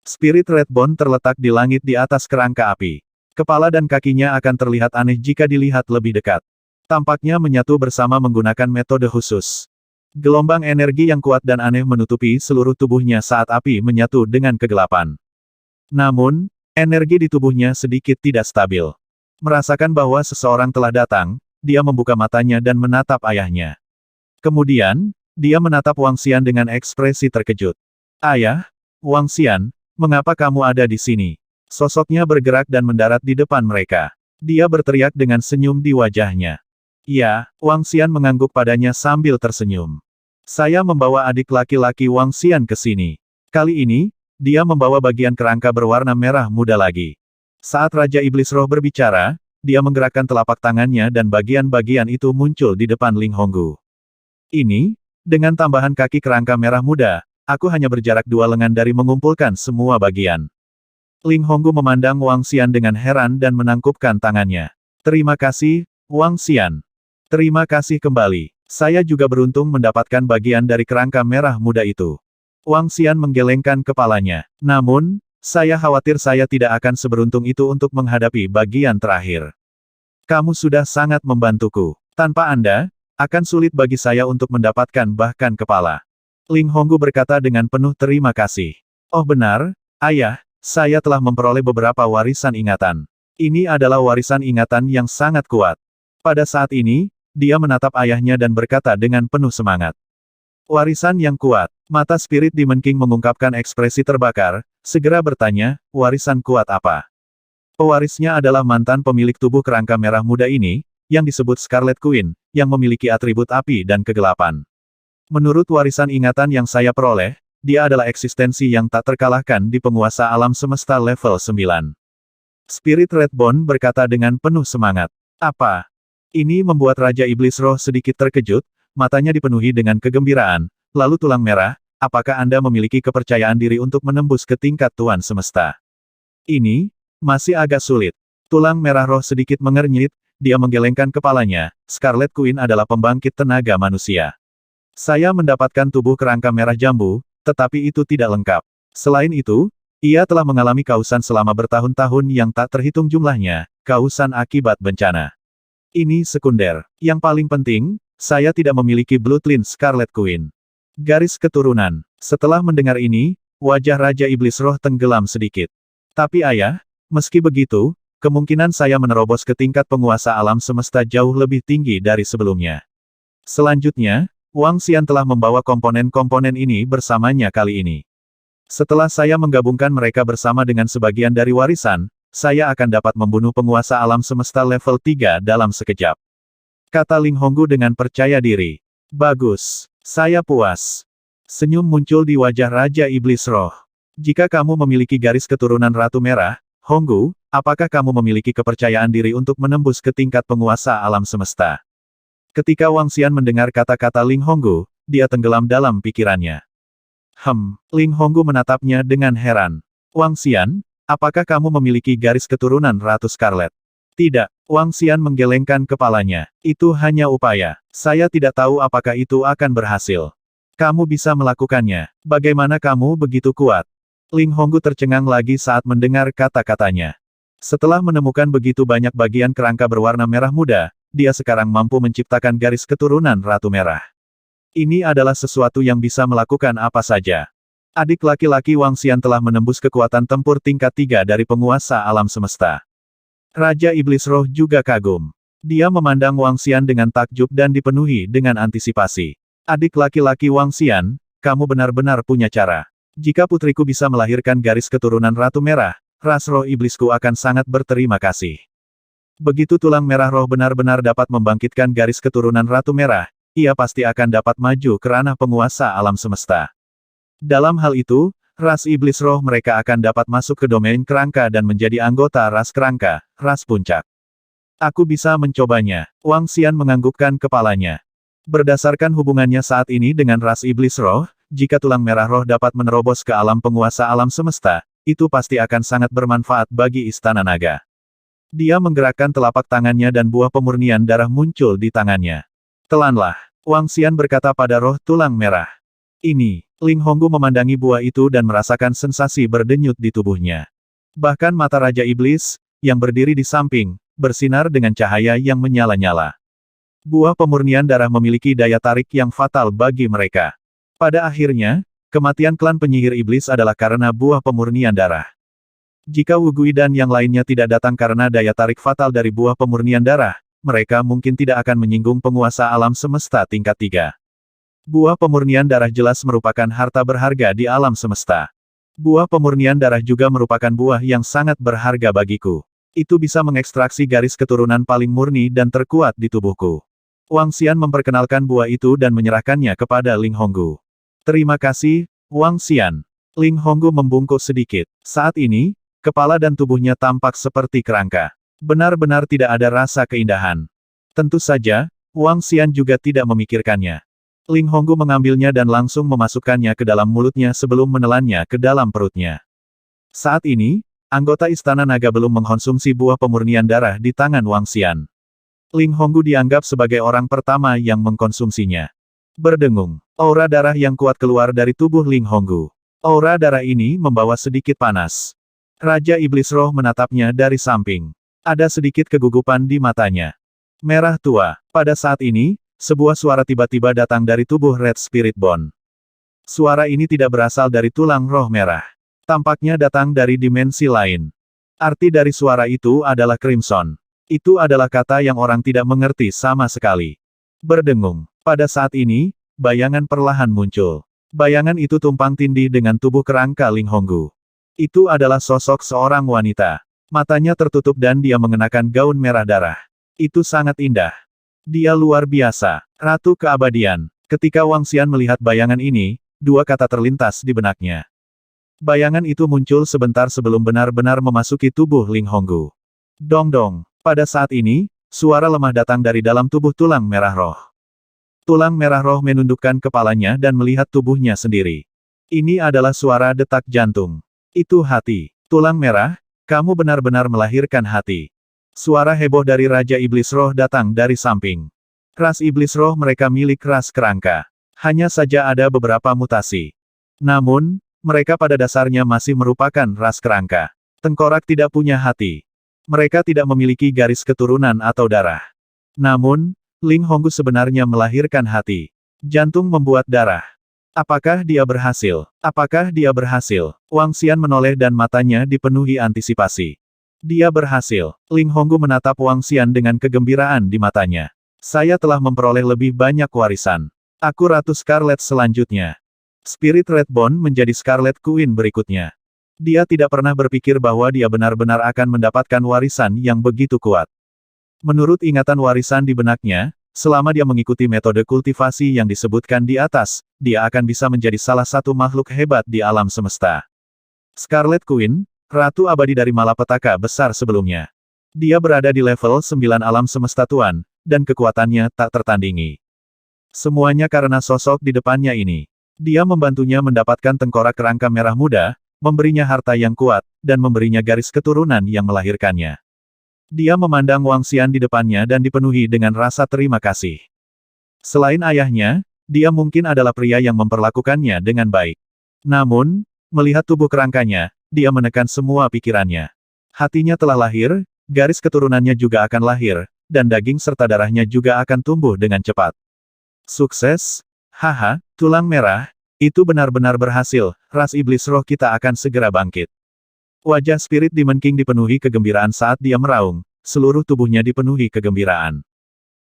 Spirit Redbone terletak di langit di atas kerangka api. Kepala dan kakinya akan terlihat aneh jika dilihat lebih dekat. Tampaknya menyatu bersama menggunakan metode khusus. Gelombang energi yang kuat dan aneh menutupi seluruh tubuhnya saat api menyatu dengan kegelapan. Namun, energi di tubuhnya sedikit tidak stabil. Merasakan bahwa seseorang telah datang, dia membuka matanya dan menatap ayahnya. Kemudian, dia menatap Wang Xian dengan ekspresi terkejut. "Ayah, Wang Xian, mengapa kamu ada di sini?" Sosoknya bergerak dan mendarat di depan mereka. Dia berteriak dengan senyum di wajahnya. "Ya," Wang Xian mengangguk padanya sambil tersenyum. "Saya membawa adik laki-laki Wang Xian ke sini. Kali ini, dia membawa bagian kerangka berwarna merah muda lagi." Saat Raja Iblis Roh berbicara, dia menggerakkan telapak tangannya dan bagian-bagian itu muncul di depan Ling Honggu. "Ini, dengan tambahan kaki kerangka merah muda, aku hanya berjarak 2 lengan dari mengumpulkan semua bagian." Ling Honggu memandang Wang Xian dengan heran dan menangkupkan tangannya. "Terima kasih, Wang Xian. Terima kasih kembali. Saya juga beruntung mendapatkan bagian dari kerangka merah muda itu." Wang Xian menggelengkan kepalanya. "Namun, saya khawatir saya tidak akan seberuntung itu untuk menghadapi bagian terakhir. Kamu sudah sangat membantuku. Tanpa Anda, akan sulit bagi saya untuk mendapatkan bahkan kepala." Ling Honggu berkata dengan penuh terima kasih. "Oh benar, Ayah, saya telah memperoleh beberapa warisan ingatan. Ini adalah warisan ingatan yang sangat kuat." Pada saat ini, dia menatap ayahnya dan berkata dengan penuh semangat. "Warisan yang kuat." Mata Spirit Demon King mengungkapkan ekspresi terbakar, segera bertanya, "Warisan kuat apa?" Pewarisnya adalah mantan pemilik tubuh kerangka merah muda ini, yang disebut Scarlet Queen, yang memiliki atribut api dan kegelapan. "Menurut warisan ingatan yang saya peroleh, dia adalah eksistensi yang tak terkalahkan di penguasa alam semesta level 9. Spirit Redbone berkata dengan penuh semangat. "Apa?" Ini membuat Raja Iblis Roh sedikit terkejut, matanya dipenuhi dengan kegembiraan. "Lalu tulang merah, apakah Anda memiliki kepercayaan diri untuk menembus ke tingkat Tuan Semesta?" "Ini, masih agak sulit." Tulang merah roh sedikit mengernyit, dia menggelengkan kepalanya. "Scarlet Queen adalah pembangkit tenaga manusia. Saya mendapatkan tubuh kerangka merah jambu, tetapi itu tidak lengkap. Selain itu, ia telah mengalami kausan selama bertahun-tahun yang tak terhitung jumlahnya, kausan akibat bencana. Ini sekunder. Yang paling penting, saya tidak memiliki bloodline Scarlet Queen." Garis keturunan. Setelah mendengar ini, wajah Raja Iblis Roh tenggelam sedikit. "Tapi ayah, meski begitu, kemungkinan saya menerobos ke tingkat penguasa alam semesta jauh lebih tinggi dari sebelumnya. Selanjutnya, Wang Xian telah membawa komponen-komponen ini bersamanya kali ini. Setelah saya menggabungkan mereka bersama dengan sebagian dari warisan, saya akan dapat membunuh penguasa alam semesta level 3 dalam sekejap." Kata Ling Honggu dengan percaya diri. "Bagus. Saya puas." Senyum muncul di wajah Raja Iblis Roh. "Jika kamu memiliki garis keturunan Ratu Merah, Honggu, apakah kamu memiliki kepercayaan diri untuk menembus ke tingkat penguasa alam semesta?" Ketika Wang Xian mendengar kata-kata Ling Honggu, dia tenggelam dalam pikirannya. Ling Honggu menatapnya dengan heran. "Wang Xian, apakah kamu memiliki garis keturunan Ratu Scarlet?" "Tidak." Wang Xian menggelengkan kepalanya. "Itu hanya upaya. Saya tidak tahu apakah itu akan berhasil." "Kamu bisa melakukannya. Bagaimana kamu begitu kuat?" Ling Honggu tercengang lagi saat mendengar kata-katanya. Setelah menemukan begitu banyak bagian kerangka berwarna merah muda, dia sekarang mampu menciptakan garis keturunan Ratu Merah. Ini adalah sesuatu yang bisa melakukan apa saja. Adik laki-laki Wang Xian telah menembus kekuatan tempur tingkat 3 dari penguasa alam semesta. Raja Iblis Roh juga kagum. Dia memandang Wang Xian dengan takjub dan dipenuhi dengan antisipasi. "Adik laki-laki Wang Xian, kamu benar-benar punya cara. Jika putriku bisa melahirkan garis keturunan Ratu Merah, ras roh iblisku akan sangat berterima kasih." Begitu tulang merah roh benar-benar dapat membangkitkan garis keturunan Ratu Merah, ia pasti akan dapat maju ke ranah penguasa alam semesta. Dalam hal itu, ras iblis roh mereka akan dapat masuk ke domain kerangka dan menjadi anggota ras kerangka, ras puncak. "Aku bisa mencobanya." Wang Xian menganggukkan kepalanya. Berdasarkan hubungannya saat ini dengan ras iblis roh, jika tulang merah roh dapat menerobos ke alam penguasa alam semesta, itu pasti akan sangat bermanfaat bagi Istana Naga. Dia menggerakkan telapak tangannya dan buah pemurnian darah muncul di tangannya. "Telanlah." Wang Xian berkata pada roh tulang merah. Ini, Ling Honggu memandangi buah itu dan merasakan sensasi berdenyut di tubuhnya. Bahkan mata Raja Iblis, yang berdiri di samping, bersinar dengan cahaya yang menyala-nyala. Buah pemurnian darah memiliki daya tarik yang fatal bagi mereka. Pada akhirnya, kematian klan penyihir iblis adalah karena buah pemurnian darah. Jika Wu Gui dan yang lainnya tidak datang karena daya tarik fatal dari buah pemurnian darah, mereka mungkin tidak akan menyinggung penguasa alam semesta tingkat 3. Buah pemurnian darah jelas merupakan harta berharga di alam semesta. Buah pemurnian darah juga merupakan buah yang sangat berharga bagiku. Itu bisa mengekstraksi garis keturunan paling murni dan terkuat di tubuhku. Wang Xian memperkenalkan buah itu dan menyerahkannya kepada Ling Honggu. Terima kasih, Wang Xian. Ling Honggu membungkuk sedikit. Saat ini, kepala dan tubuhnya tampak seperti kerangka. Benar-benar tidak ada rasa keindahan. Tentu saja, Wang Xian juga tidak memikirkannya. Ling Honggu mengambilnya dan langsung memasukkannya ke dalam mulutnya sebelum menelannya ke dalam perutnya. Saat ini, anggota Istana Naga belum mengkonsumsi buah pemurnian darah di tangan Wang Xian. Ling Honggu dianggap sebagai orang pertama yang mengkonsumsinya. Berdengung, aura darah yang kuat keluar dari tubuh Ling Honggu. Aura darah ini membawa sedikit panas. Raja Iblis Roh menatapnya dari samping. Ada sedikit kegugupan di matanya. Merah tua. Pada saat ini, sebuah suara tiba-tiba datang dari tubuh Red Spirit Bone. Suara ini tidak berasal dari tulang roh merah. Tampaknya datang dari dimensi lain. Arti dari suara itu adalah Crimson. Itu adalah kata yang orang tidak mengerti sama sekali. Berdengung. Pada saat ini, bayangan perlahan muncul. Bayangan itu tumpang tindih dengan tubuh kerangka Ling Honggu. Itu adalah sosok seorang wanita. Matanya tertutup dan dia mengenakan gaun merah darah. Itu sangat indah. Dia luar biasa. Ratu Keabadian. Ketika Wang Xian melihat bayangan ini, dua kata terlintas di benaknya. Bayangan itu muncul sebentar sebelum benar-benar memasuki tubuh Ling Honggu. Dong-dong. Pada saat ini, suara lemah datang dari dalam tubuh tulang merah roh. Tulang merah roh menundukkan kepalanya dan melihat tubuhnya sendiri. Ini adalah suara detak jantung. Itu hati. Tulang merah, kamu benar-benar melahirkan hati. Suara heboh dari Raja Iblis Roh datang dari samping. Ras Iblis Roh mereka milik ras kerangka. Hanya saja ada beberapa mutasi. Namun, mereka pada dasarnya masih merupakan ras kerangka. Tengkorak tidak punya hati. Mereka tidak memiliki garis keturunan atau darah. Namun, Ling Honggu sebenarnya melahirkan hati. Jantung membuat darah. Apakah dia berhasil? Apakah dia berhasil? Wang Xian menoleh dan matanya dipenuhi antisipasi. Dia berhasil. Ling Honggu menatap Wang Xian dengan kegembiraan di matanya. Saya telah memperoleh lebih banyak warisan. Aku Ratu Scarlet selanjutnya. Spirit Red Bone menjadi Scarlet Queen berikutnya. Dia tidak pernah berpikir bahwa dia benar-benar akan mendapatkan warisan yang begitu kuat. Menurut ingatan warisan di benaknya, selama dia mengikuti metode kultivasi yang disebutkan di atas, dia akan bisa menjadi salah satu makhluk hebat di alam semesta. Scarlet Queen, Ratu Abadi dari Malapetaka besar sebelumnya. Dia berada di level 9 alam semesta Tuan, dan kekuatannya tak tertandingi. Semuanya karena sosok di depannya ini. Dia membantunya mendapatkan tengkorak kerangka merah muda, memberinya harta yang kuat, dan memberinya garis keturunan yang melahirkannya. Dia memandang Wang Xian di depannya dan dipenuhi dengan rasa terima kasih. Selain ayahnya, dia mungkin adalah pria yang memperlakukannya dengan baik. Namun, melihat tubuh kerangkanya, dia menekan semua pikirannya. Hatinya telah lahir, garis keturunannya juga akan lahir, dan daging serta darahnya juga akan tumbuh dengan cepat. Sukses? Haha, tulang merah, itu benar-benar berhasil, ras iblis roh kita akan segera bangkit. Wajah Spirit Demon King dipenuhi kegembiraan saat dia meraung, seluruh tubuhnya dipenuhi kegembiraan.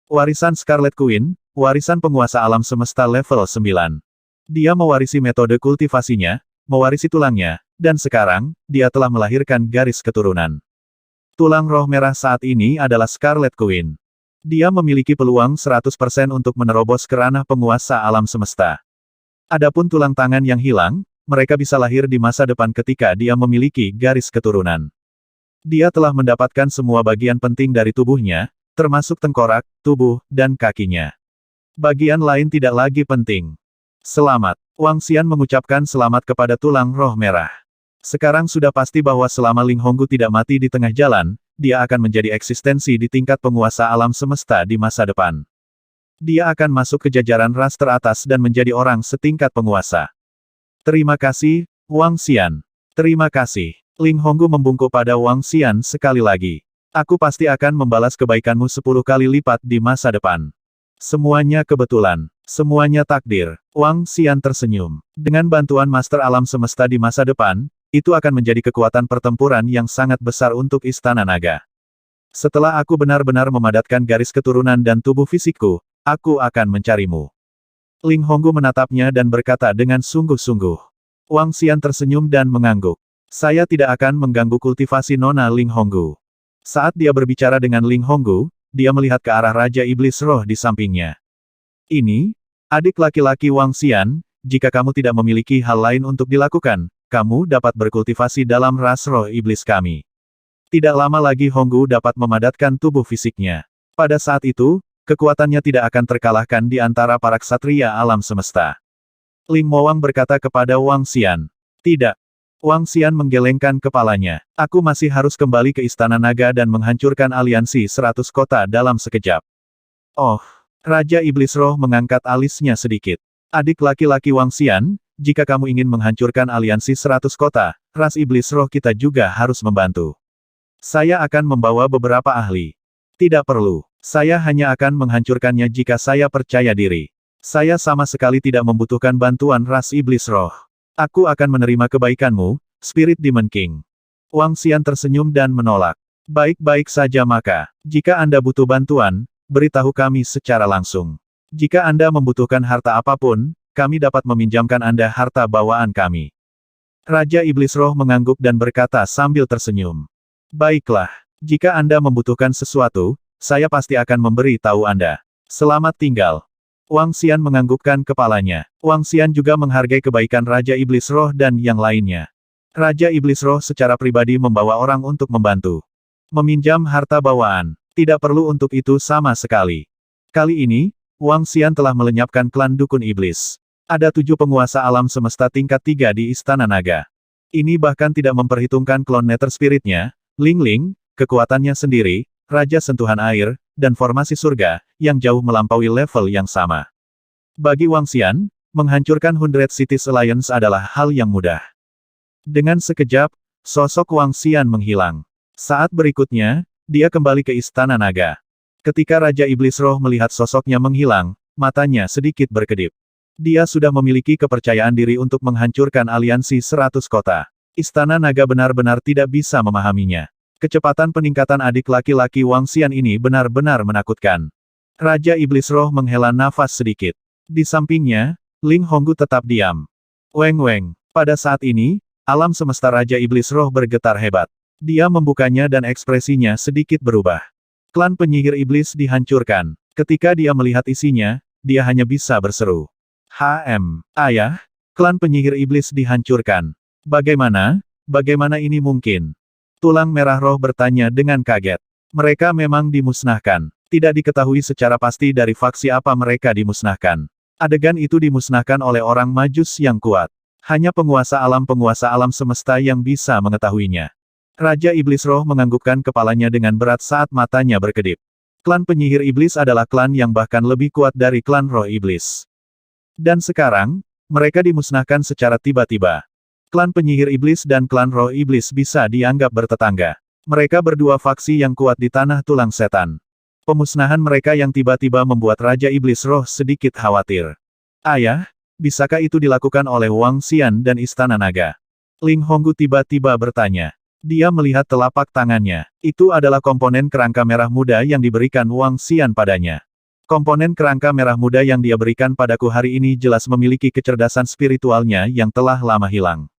Warisan Scarlet Queen, warisan penguasa alam semesta level 9. Dia mewarisi metode kultivasinya, mewarisi tulangnya, dan sekarang, dia telah melahirkan garis keturunan. Tulang roh merah saat ini adalah Scarlet Queen. Dia memiliki peluang 100% untuk menerobos ke ranah penguasa alam semesta. Adapun tulang tangan yang hilang, mereka bisa lahir di masa depan ketika dia memiliki garis keturunan. Dia telah mendapatkan semua bagian penting dari tubuhnya, termasuk tengkorak, tubuh, dan kakinya. Bagian lain tidak lagi penting. Selamat. Wang Xian mengucapkan selamat kepada tulang roh merah. Sekarang sudah pasti bahwa selama Ling Honggu tidak mati di tengah jalan, dia akan menjadi eksistensi di tingkat penguasa alam semesta di masa depan. Dia akan masuk ke jajaran ras teratas dan menjadi orang setingkat penguasa. Terima kasih, Wang Xian. Terima kasih. Ling Honggu membungkuk pada Wang Xian sekali lagi. Aku pasti akan membalas kebaikanmu 10 kali lipat di masa depan. Semuanya kebetulan. Semuanya takdir. Wang Xian tersenyum. Dengan bantuan Master Alam Semesta di masa depan, itu akan menjadi kekuatan pertempuran yang sangat besar untuk Istana Naga. Setelah aku benar-benar memadatkan garis keturunan dan tubuh fisikku, aku akan mencarimu. Ling Honggu menatapnya dan berkata dengan sungguh-sungguh. Wang Xian tersenyum dan mengangguk. Saya tidak akan mengganggu kultivasi Nona Ling Honggu. Saat dia berbicara dengan Ling Honggu, dia melihat ke arah Raja Iblis Roh di sampingnya. Ini, adik laki-laki Wang Xian, jika kamu tidak memiliki hal lain untuk dilakukan, kamu dapat berkultivasi dalam ras roh iblis kami. Tidak lama lagi Honggu dapat memadatkan tubuh fisiknya. Pada saat itu, kekuatannya tidak akan terkalahkan di antara para ksatria alam semesta. Ling Mowang berkata kepada Wang Xian. Tidak. Wang Xian menggelengkan kepalanya. Aku masih harus kembali ke Istana Naga dan menghancurkan aliansi 100 kota dalam sekejap. Oh, Raja Iblis Roh mengangkat alisnya sedikit. Adik laki-laki Wang Xian, jika kamu ingin menghancurkan aliansi 100 kota, ras Iblis Roh kita juga harus membantu. Saya akan membawa beberapa ahli. Tidak perlu. Saya hanya akan menghancurkannya jika saya percaya diri. Saya sama sekali tidak membutuhkan bantuan ras Iblis Roh. Aku akan menerima kebaikanmu, Spirit Demon King. Wang Xian tersenyum dan menolak. Baik-baik saja maka, jika Anda butuh bantuan, beritahu kami secara langsung. Jika Anda membutuhkan harta apapun, kami dapat meminjamkan Anda harta bawaan kami. Raja Iblis Roh mengangguk dan berkata sambil tersenyum. Baiklah, jika Anda membutuhkan sesuatu, saya pasti akan memberi tahu Anda. Selamat tinggal. Wang Xian menganggukkan kepalanya. Wang Xian juga menghargai kebaikan Raja Iblis Roh dan yang lainnya. Raja Iblis Roh secara pribadi membawa orang untuk membantu. Meminjam harta bawaan. Tidak perlu untuk itu sama sekali. Kali ini, Wang Xian telah melenyapkan klan Dukun Iblis. Ada 7 penguasa alam semesta tingkat 3 di Istana Naga. Ini bahkan tidak memperhitungkan klon Nether Spirit-nya, Ling Ling, kekuatannya sendiri, Raja Sentuhan Air, dan formasi surga, yang jauh melampaui level yang sama. Bagi Wang Xian, menghancurkan 100 Cities Alliance adalah hal yang mudah. Dengan sekejap, sosok Wang Xian menghilang. Saat berikutnya, dia kembali ke Istana Naga. Ketika Raja Iblis Roh melihat sosoknya menghilang, matanya sedikit berkedip. Dia sudah memiliki kepercayaan diri untuk menghancurkan aliansi 100 kota. Istana Naga benar-benar tidak bisa memahaminya. Kecepatan peningkatan adik laki-laki Wang Xian ini benar-benar menakutkan. Raja Iblis Roh menghela nafas sedikit. Di sampingnya, Ling Honggu tetap diam. Weng. Pada saat ini, alam semesta Raja Iblis Roh bergetar hebat. Dia membukanya dan ekspresinya sedikit berubah. Klan penyihir iblis dihancurkan. Ketika dia melihat isinya, dia hanya bisa berseru. Ayah, klan penyihir iblis dihancurkan. Bagaimana ini mungkin? Tulang merah roh bertanya dengan kaget. Mereka memang dimusnahkan. Tidak diketahui secara pasti dari faksi apa mereka dimusnahkan. Adegan itu dimusnahkan oleh orang majus yang kuat. Hanya penguasa alam semesta yang bisa mengetahuinya. Raja Iblis Roh menganggukkan kepalanya dengan berat saat matanya berkedip. Klan penyihir iblis adalah klan yang bahkan lebih kuat dari klan roh iblis. Dan sekarang, mereka dimusnahkan secara tiba-tiba. Klan penyihir iblis dan klan roh iblis bisa dianggap bertetangga. Mereka berdua faksi yang kuat di tanah tulang setan. Pemusnahan mereka yang tiba-tiba membuat Raja Iblis Roh sedikit khawatir. Ayah, bisakah itu dilakukan oleh Wang Xian dan Istana Naga? Ling Honggu tiba-tiba bertanya. Dia melihat telapak tangannya. Itu adalah komponen kerangka merah muda yang diberikan Wang Xian padanya. Komponen kerangka merah muda yang dia berikan padaku hari ini jelas memiliki kecerdasan spiritualnya yang telah lama hilang.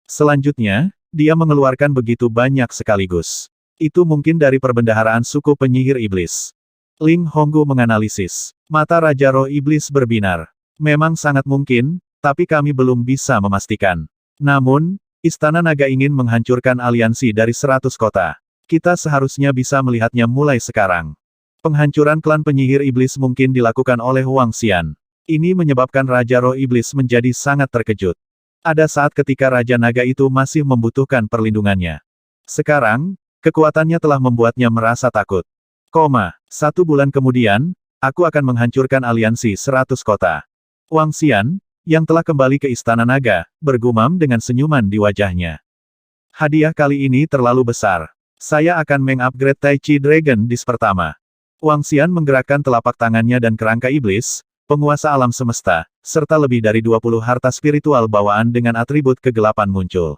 Selanjutnya, dia mengeluarkan begitu banyak sekaligus. Itu mungkin dari perbendaharaan suku penyihir iblis. Ling Honggu menganalisis. Mata Raja Roh Iblis berbinar. Memang sangat mungkin, tapi kami belum bisa memastikan. Namun, Istana Naga ingin menghancurkan aliansi dari 100 kota. Kita seharusnya bisa melihatnya mulai sekarang. Penghancuran klan penyihir iblis mungkin dilakukan oleh Wang Xian. Ini menyebabkan Raja Roh Iblis menjadi sangat terkejut. Ada saat ketika Raja Naga itu masih membutuhkan perlindungannya. Sekarang, kekuatannya telah membuatnya merasa takut. 1 bulan kemudian, aku akan menghancurkan aliansi 100 kota. Wang Xian, yang telah kembali ke Istana Naga, bergumam dengan senyuman di wajahnya. Hadiah kali ini terlalu besar. Saya akan mengupgrade Tai Chi Dragon Disc pertama. Wang Xian menggerakkan telapak tangannya dan kerangka iblis, penguasa alam semesta, serta lebih dari 20 harta spiritual bawaan dengan atribut kegelapan muncul.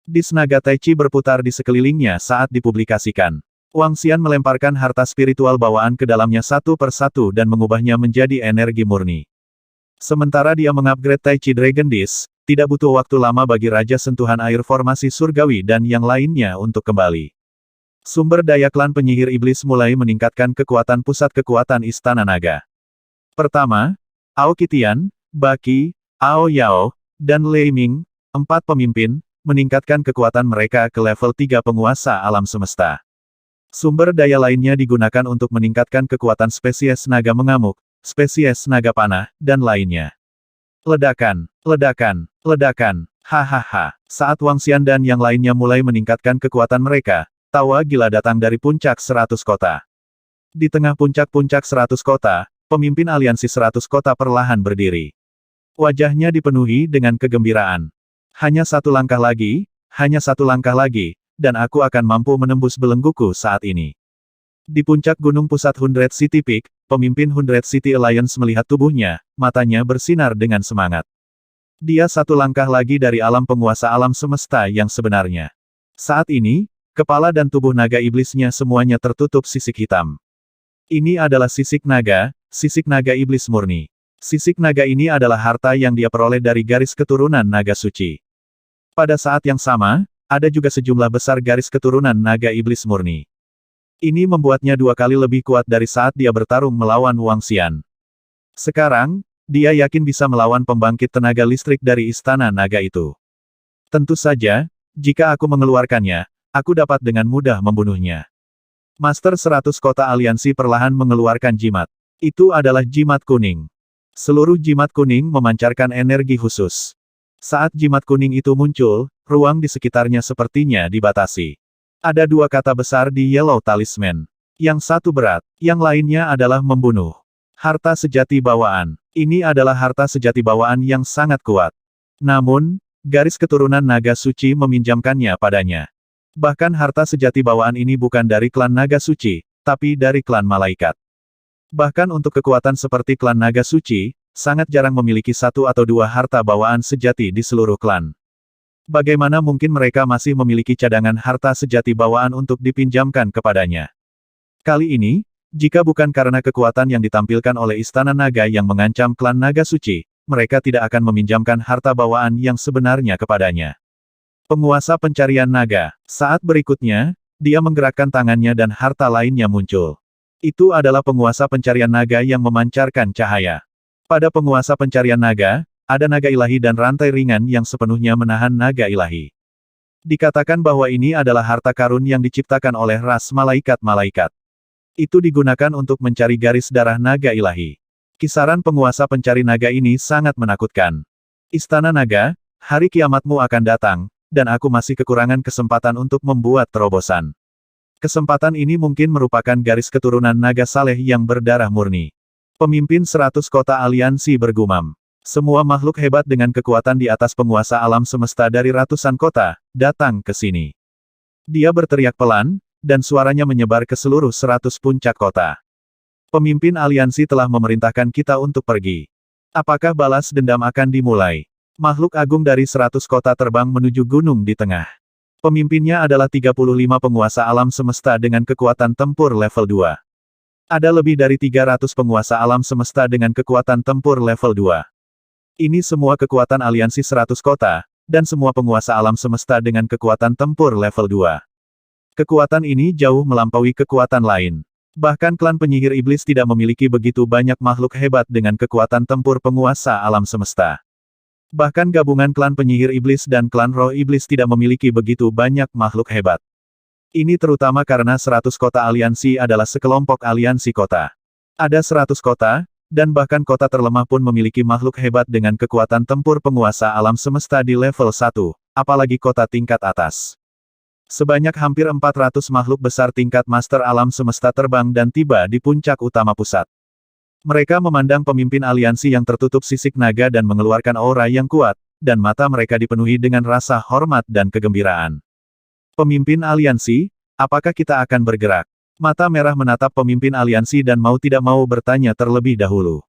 Dis naga Tai Chi berputar di sekelilingnya saat dipublikasikan. Wang Xian melemparkan harta spiritual bawaan ke dalamnya satu persatu dan mengubahnya menjadi energi murni. Sementara dia mengupgrade Tai Chi Dragon Disc, tidak butuh waktu lama bagi Raja Sentuhan Air Formasi Surgawi dan yang lainnya untuk kembali. Sumber daya klan penyihir iblis mulai meningkatkan kekuatan pusat kekuatan Istana Naga. Pertama, Aokitian, Baki, Ao Yao, dan Lei Ming, 4 pemimpin, meningkatkan kekuatan mereka ke level 3 penguasa alam semesta. Sumber daya lainnya digunakan untuk meningkatkan kekuatan spesies naga mengamuk, spesies naga panah, dan lainnya. Ledakan, ledakan, ledakan, hahaha. Saat Wang Xian dan yang lainnya mulai meningkatkan kekuatan mereka, tawa gila datang dari puncak 100 kota. Di tengah puncak-puncak 100 kota, pemimpin aliansi 100 kota perlahan berdiri. Wajahnya dipenuhi dengan kegembiraan. Hanya satu langkah lagi, dan aku akan mampu menembus belengguku saat ini. Di puncak gunung pusat 100 City Peak, pemimpin 100 City Alliance melihat tubuhnya, matanya bersinar dengan semangat. Dia satu langkah lagi dari alam penguasa alam semesta yang sebenarnya. Saat ini, kepala dan tubuh naga iblisnya semuanya tertutup sisik hitam. Ini adalah sisik naga iblis murni. Sisik naga ini adalah harta yang dia peroleh dari garis keturunan naga suci. Pada saat yang sama, ada juga sejumlah besar garis keturunan naga iblis murni. Ini membuatnya 2 kali lebih kuat dari saat dia bertarung melawan Wang Xian. Sekarang, dia yakin bisa melawan pembangkit tenaga listrik dari Istana Naga itu. Tentu saja, jika aku mengeluarkannya, aku dapat dengan mudah membunuhnya. Master 100 Kota Aliansi perlahan mengeluarkan jimat. Itu adalah jimat kuning. Seluruh jimat kuning memancarkan energi khusus. Saat jimat kuning itu muncul, ruang di sekitarnya sepertinya dibatasi. Ada 2 kata besar di Yellow Talisman. Yang satu berat, yang lainnya adalah membunuh. Harta sejati bawaan. Ini adalah harta sejati bawaan yang sangat kuat. Namun, garis keturunan naga suci meminjamkannya padanya. Bahkan harta sejati bawaan ini bukan dari klan naga suci, tapi dari klan malaikat. Bahkan untuk kekuatan seperti klan naga suci, sangat jarang memiliki 1 atau 2 harta bawaan sejati di seluruh klan. Bagaimana mungkin mereka masih memiliki cadangan harta sejati bawaan untuk dipinjamkan kepadanya? Kali ini, jika bukan karena kekuatan yang ditampilkan oleh Istana Naga yang mengancam klan naga suci, mereka tidak akan meminjamkan harta bawaan yang sebenarnya kepadanya. Penguasa pencarian naga. Saat berikutnya, dia menggerakkan tangannya dan harta lainnya muncul. Itu adalah penguasa pencarian naga yang memancarkan cahaya. Pada penguasa pencarian naga, ada naga ilahi dan rantai ringan yang sepenuhnya menahan naga ilahi. Dikatakan bahwa ini adalah harta karun yang diciptakan oleh ras malaikat-malaikat. Itu digunakan untuk mencari garis darah naga ilahi. Kisaran penguasa pencari naga ini sangat menakutkan. Istana Naga, hari kiamatmu akan datang, dan aku masih kekurangan kesempatan untuk membuat terobosan. Kesempatan ini mungkin merupakan garis keturunan naga saleh yang berdarah murni. Pemimpin 100 kota aliansi bergumam. Semua makhluk hebat dengan kekuatan di atas penguasa alam semesta dari ratusan kota, datang ke sini. Dia berteriak pelan, dan suaranya menyebar ke seluruh 100 puncak kota. Pemimpin aliansi telah memerintahkan kita untuk pergi. Apakah balas dendam akan dimulai? Makhluk agung dari 100 kota terbang menuju gunung di tengah. Pemimpinnya adalah 35 penguasa alam semesta dengan kekuatan tempur level 2. Ada lebih dari 300 penguasa alam semesta dengan kekuatan tempur level 2. Ini semua kekuatan aliansi 100 kota, dan semua penguasa alam semesta dengan kekuatan tempur level 2. Kekuatan ini jauh melampaui kekuatan lain. Bahkan klan penyihir iblis tidak memiliki begitu banyak makhluk hebat dengan kekuatan tempur penguasa alam semesta. Bahkan gabungan klan penyihir iblis dan klan roh iblis tidak memiliki begitu banyak makhluk hebat. Ini terutama karena 100 kota aliansi adalah sekelompok aliansi kota. Ada 100 kota, dan bahkan kota terlemah pun memiliki makhluk hebat dengan kekuatan tempur penguasa alam semesta di level 1, apalagi kota tingkat atas. Sebanyak hampir 400 makhluk besar tingkat master alam semesta terbang dan tiba di puncak utama pusat. Mereka memandang pemimpin aliansi yang tertutup sisik naga dan mengeluarkan aura yang kuat, dan mata mereka dipenuhi dengan rasa hormat dan kegembiraan. Pemimpin aliansi, apakah kita akan bergerak? Mata merah menatap pemimpin aliansi dan mau tidak mau bertanya terlebih dahulu.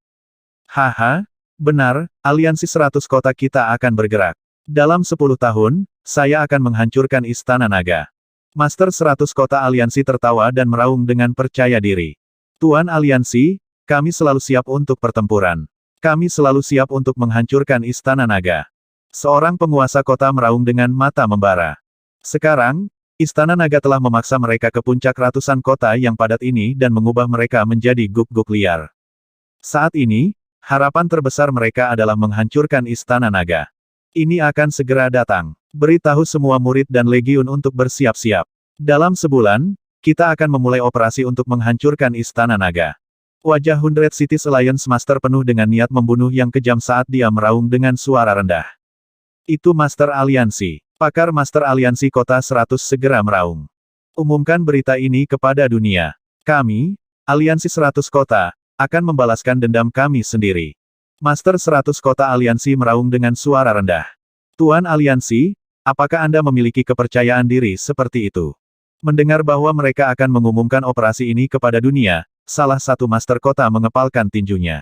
Haha, benar, aliansi 100 kota kita akan bergerak. Dalam 10 tahun, saya akan menghancurkan Istana Naga. Master 100 kota aliansi tertawa dan meraung dengan percaya diri. Tuan aliansi, kami selalu siap untuk pertempuran. Kami selalu siap untuk menghancurkan Istana Naga. Seorang penguasa kota meraung dengan mata membara. Sekarang, Istana Naga telah memaksa mereka ke puncak ratusan kota yang padat ini dan mengubah mereka menjadi guk-guk liar. Saat ini, harapan terbesar mereka adalah menghancurkan Istana Naga. Ini akan segera datang. Beritahu semua murid dan legiun untuk bersiap-siap. Dalam sebulan, kita akan memulai operasi untuk menghancurkan Istana Naga. Wajah 100 Cities Alliance Master penuh dengan niat membunuh yang kejam saat dia meraung dengan suara rendah. Itu Master Aliansi. Pakar Master Aliansi Kota 100 segera meraung. Umumkan berita ini kepada dunia. Kami, Aliansi 100 Kota, akan membalaskan dendam kami sendiri. Master 100 Kota Aliansi meraung dengan suara rendah. Tuan Aliansi, apakah Anda memiliki kepercayaan diri seperti itu? Mendengar bahwa mereka akan mengumumkan operasi ini kepada dunia, salah satu Master Kota mengepalkan tinjunya.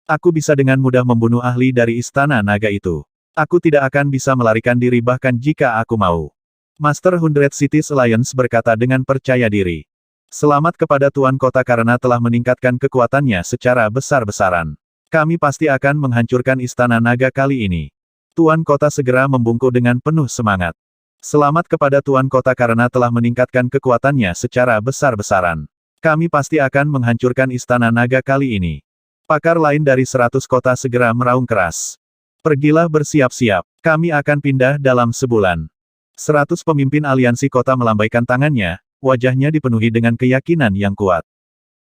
Aku bisa dengan mudah membunuh ahli dari Istana Naga itu. Aku tidak akan bisa melarikan diri bahkan jika aku mau. Master 100 Cities Alliance berkata dengan percaya diri. Selamat kepada Tuan Kota karena telah meningkatkan kekuatannya secara besar-besaran. Kami pasti akan menghancurkan Istana Naga kali ini. Tuan Kota segera membungkuk dengan penuh semangat. Selamat kepada Tuan Kota karena telah meningkatkan kekuatannya secara besar-besaran. Kami pasti akan menghancurkan Istana Naga kali ini. Pakar lain dari 100 kota segera meraung keras. Pergilah bersiap-siap. Kami akan pindah dalam sebulan. 100 pemimpin aliansi kota melambaikan tangannya, wajahnya dipenuhi dengan keyakinan yang kuat.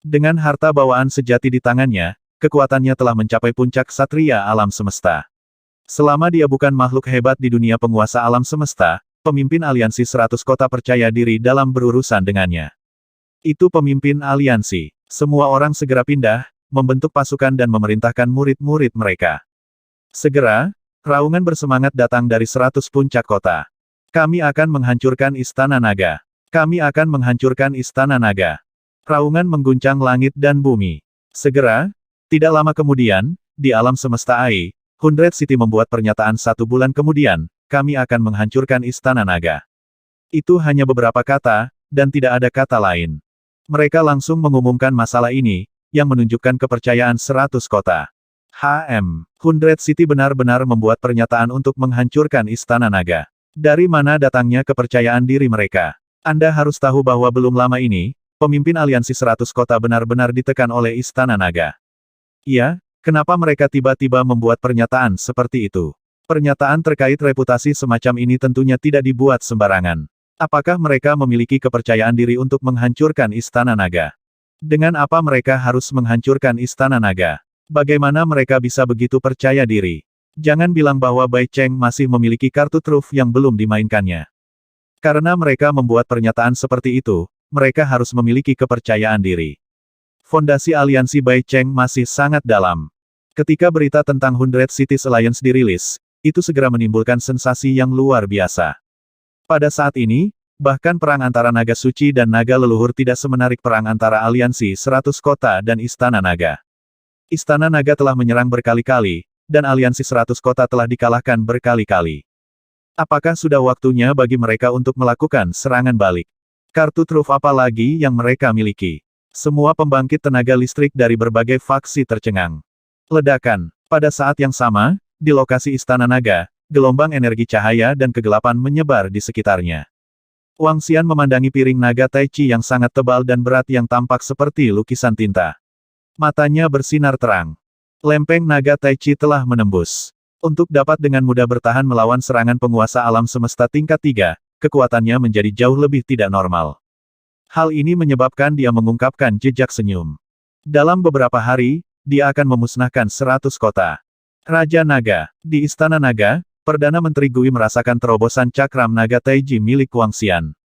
Dengan harta bawaan sejati di tangannya, kekuatannya telah mencapai puncak satria alam semesta. Selama dia bukan makhluk hebat di dunia penguasa alam semesta, pemimpin aliansi 100 kota percaya diri dalam berurusan dengannya. Itu pemimpin aliansi. Semua orang segera pindah, membentuk pasukan dan memerintahkan murid-murid mereka. Segera, raungan bersemangat datang dari 100 puncak kota. Kami akan menghancurkan Istana Naga. Kami akan menghancurkan Istana Naga. Raungan mengguncang langit dan bumi. Segera, tidak lama kemudian, di alam semesta AI, 100 City membuat pernyataan 1 bulan kemudian, kami akan menghancurkan Istana Naga. Itu hanya beberapa kata, dan tidak ada kata lain. Mereka langsung mengumumkan masalah ini, yang menunjukkan kepercayaan 100 kota. 100 City benar-benar membuat pernyataan untuk menghancurkan Istana Naga. Dari mana datangnya kepercayaan diri mereka? Anda harus tahu bahwa belum lama ini, pemimpin aliansi 100 kota benar-benar ditekan oleh Istana Naga. Ya, kenapa mereka tiba-tiba membuat pernyataan seperti itu? Pernyataan terkait reputasi semacam ini tentunya tidak dibuat sembarangan. Apakah mereka memiliki kepercayaan diri untuk menghancurkan Istana Naga? Dengan apa mereka harus menghancurkan Istana Naga? Bagaimana mereka bisa begitu percaya diri? Jangan bilang bahwa Bai Cheng masih memiliki kartu truf yang belum dimainkannya. Karena mereka membuat pernyataan seperti itu, mereka harus memiliki kepercayaan diri. Fondasi aliansi Bai Cheng masih sangat dalam. Ketika berita tentang 100 Cities Alliance dirilis, itu segera menimbulkan sensasi yang luar biasa. Pada saat ini, bahkan perang antara naga suci dan naga leluhur tidak semenarik perang antara aliansi 100 kota dan Istana Naga. Istana Naga telah menyerang berkali-kali, dan aliansi 100 kota telah dikalahkan berkali-kali. Apakah sudah waktunya bagi mereka untuk melakukan serangan balik? Kartu truf apa lagi yang mereka miliki? Semua pembangkit tenaga listrik dari berbagai faksi tercengang. Ledakan. Pada saat yang sama, di lokasi Istana Naga, gelombang energi cahaya dan kegelapan menyebar di sekitarnya. Wang Xian memandangi piring naga Tai Chi yang sangat tebal dan berat yang tampak seperti lukisan tinta. Matanya bersinar terang. Lempeng naga Tai Chi telah menembus. Untuk dapat dengan mudah bertahan melawan serangan penguasa alam semesta tingkat 3, kekuatannya menjadi jauh lebih tidak normal. Hal ini menyebabkan dia mengungkapkan jejak senyum. Dalam beberapa hari, dia akan memusnahkan 100 kota. Raja Naga. Di Istana Naga, Perdana Menteri Gui merasakan terobosan cakram naga Taiji milik Wang Xian.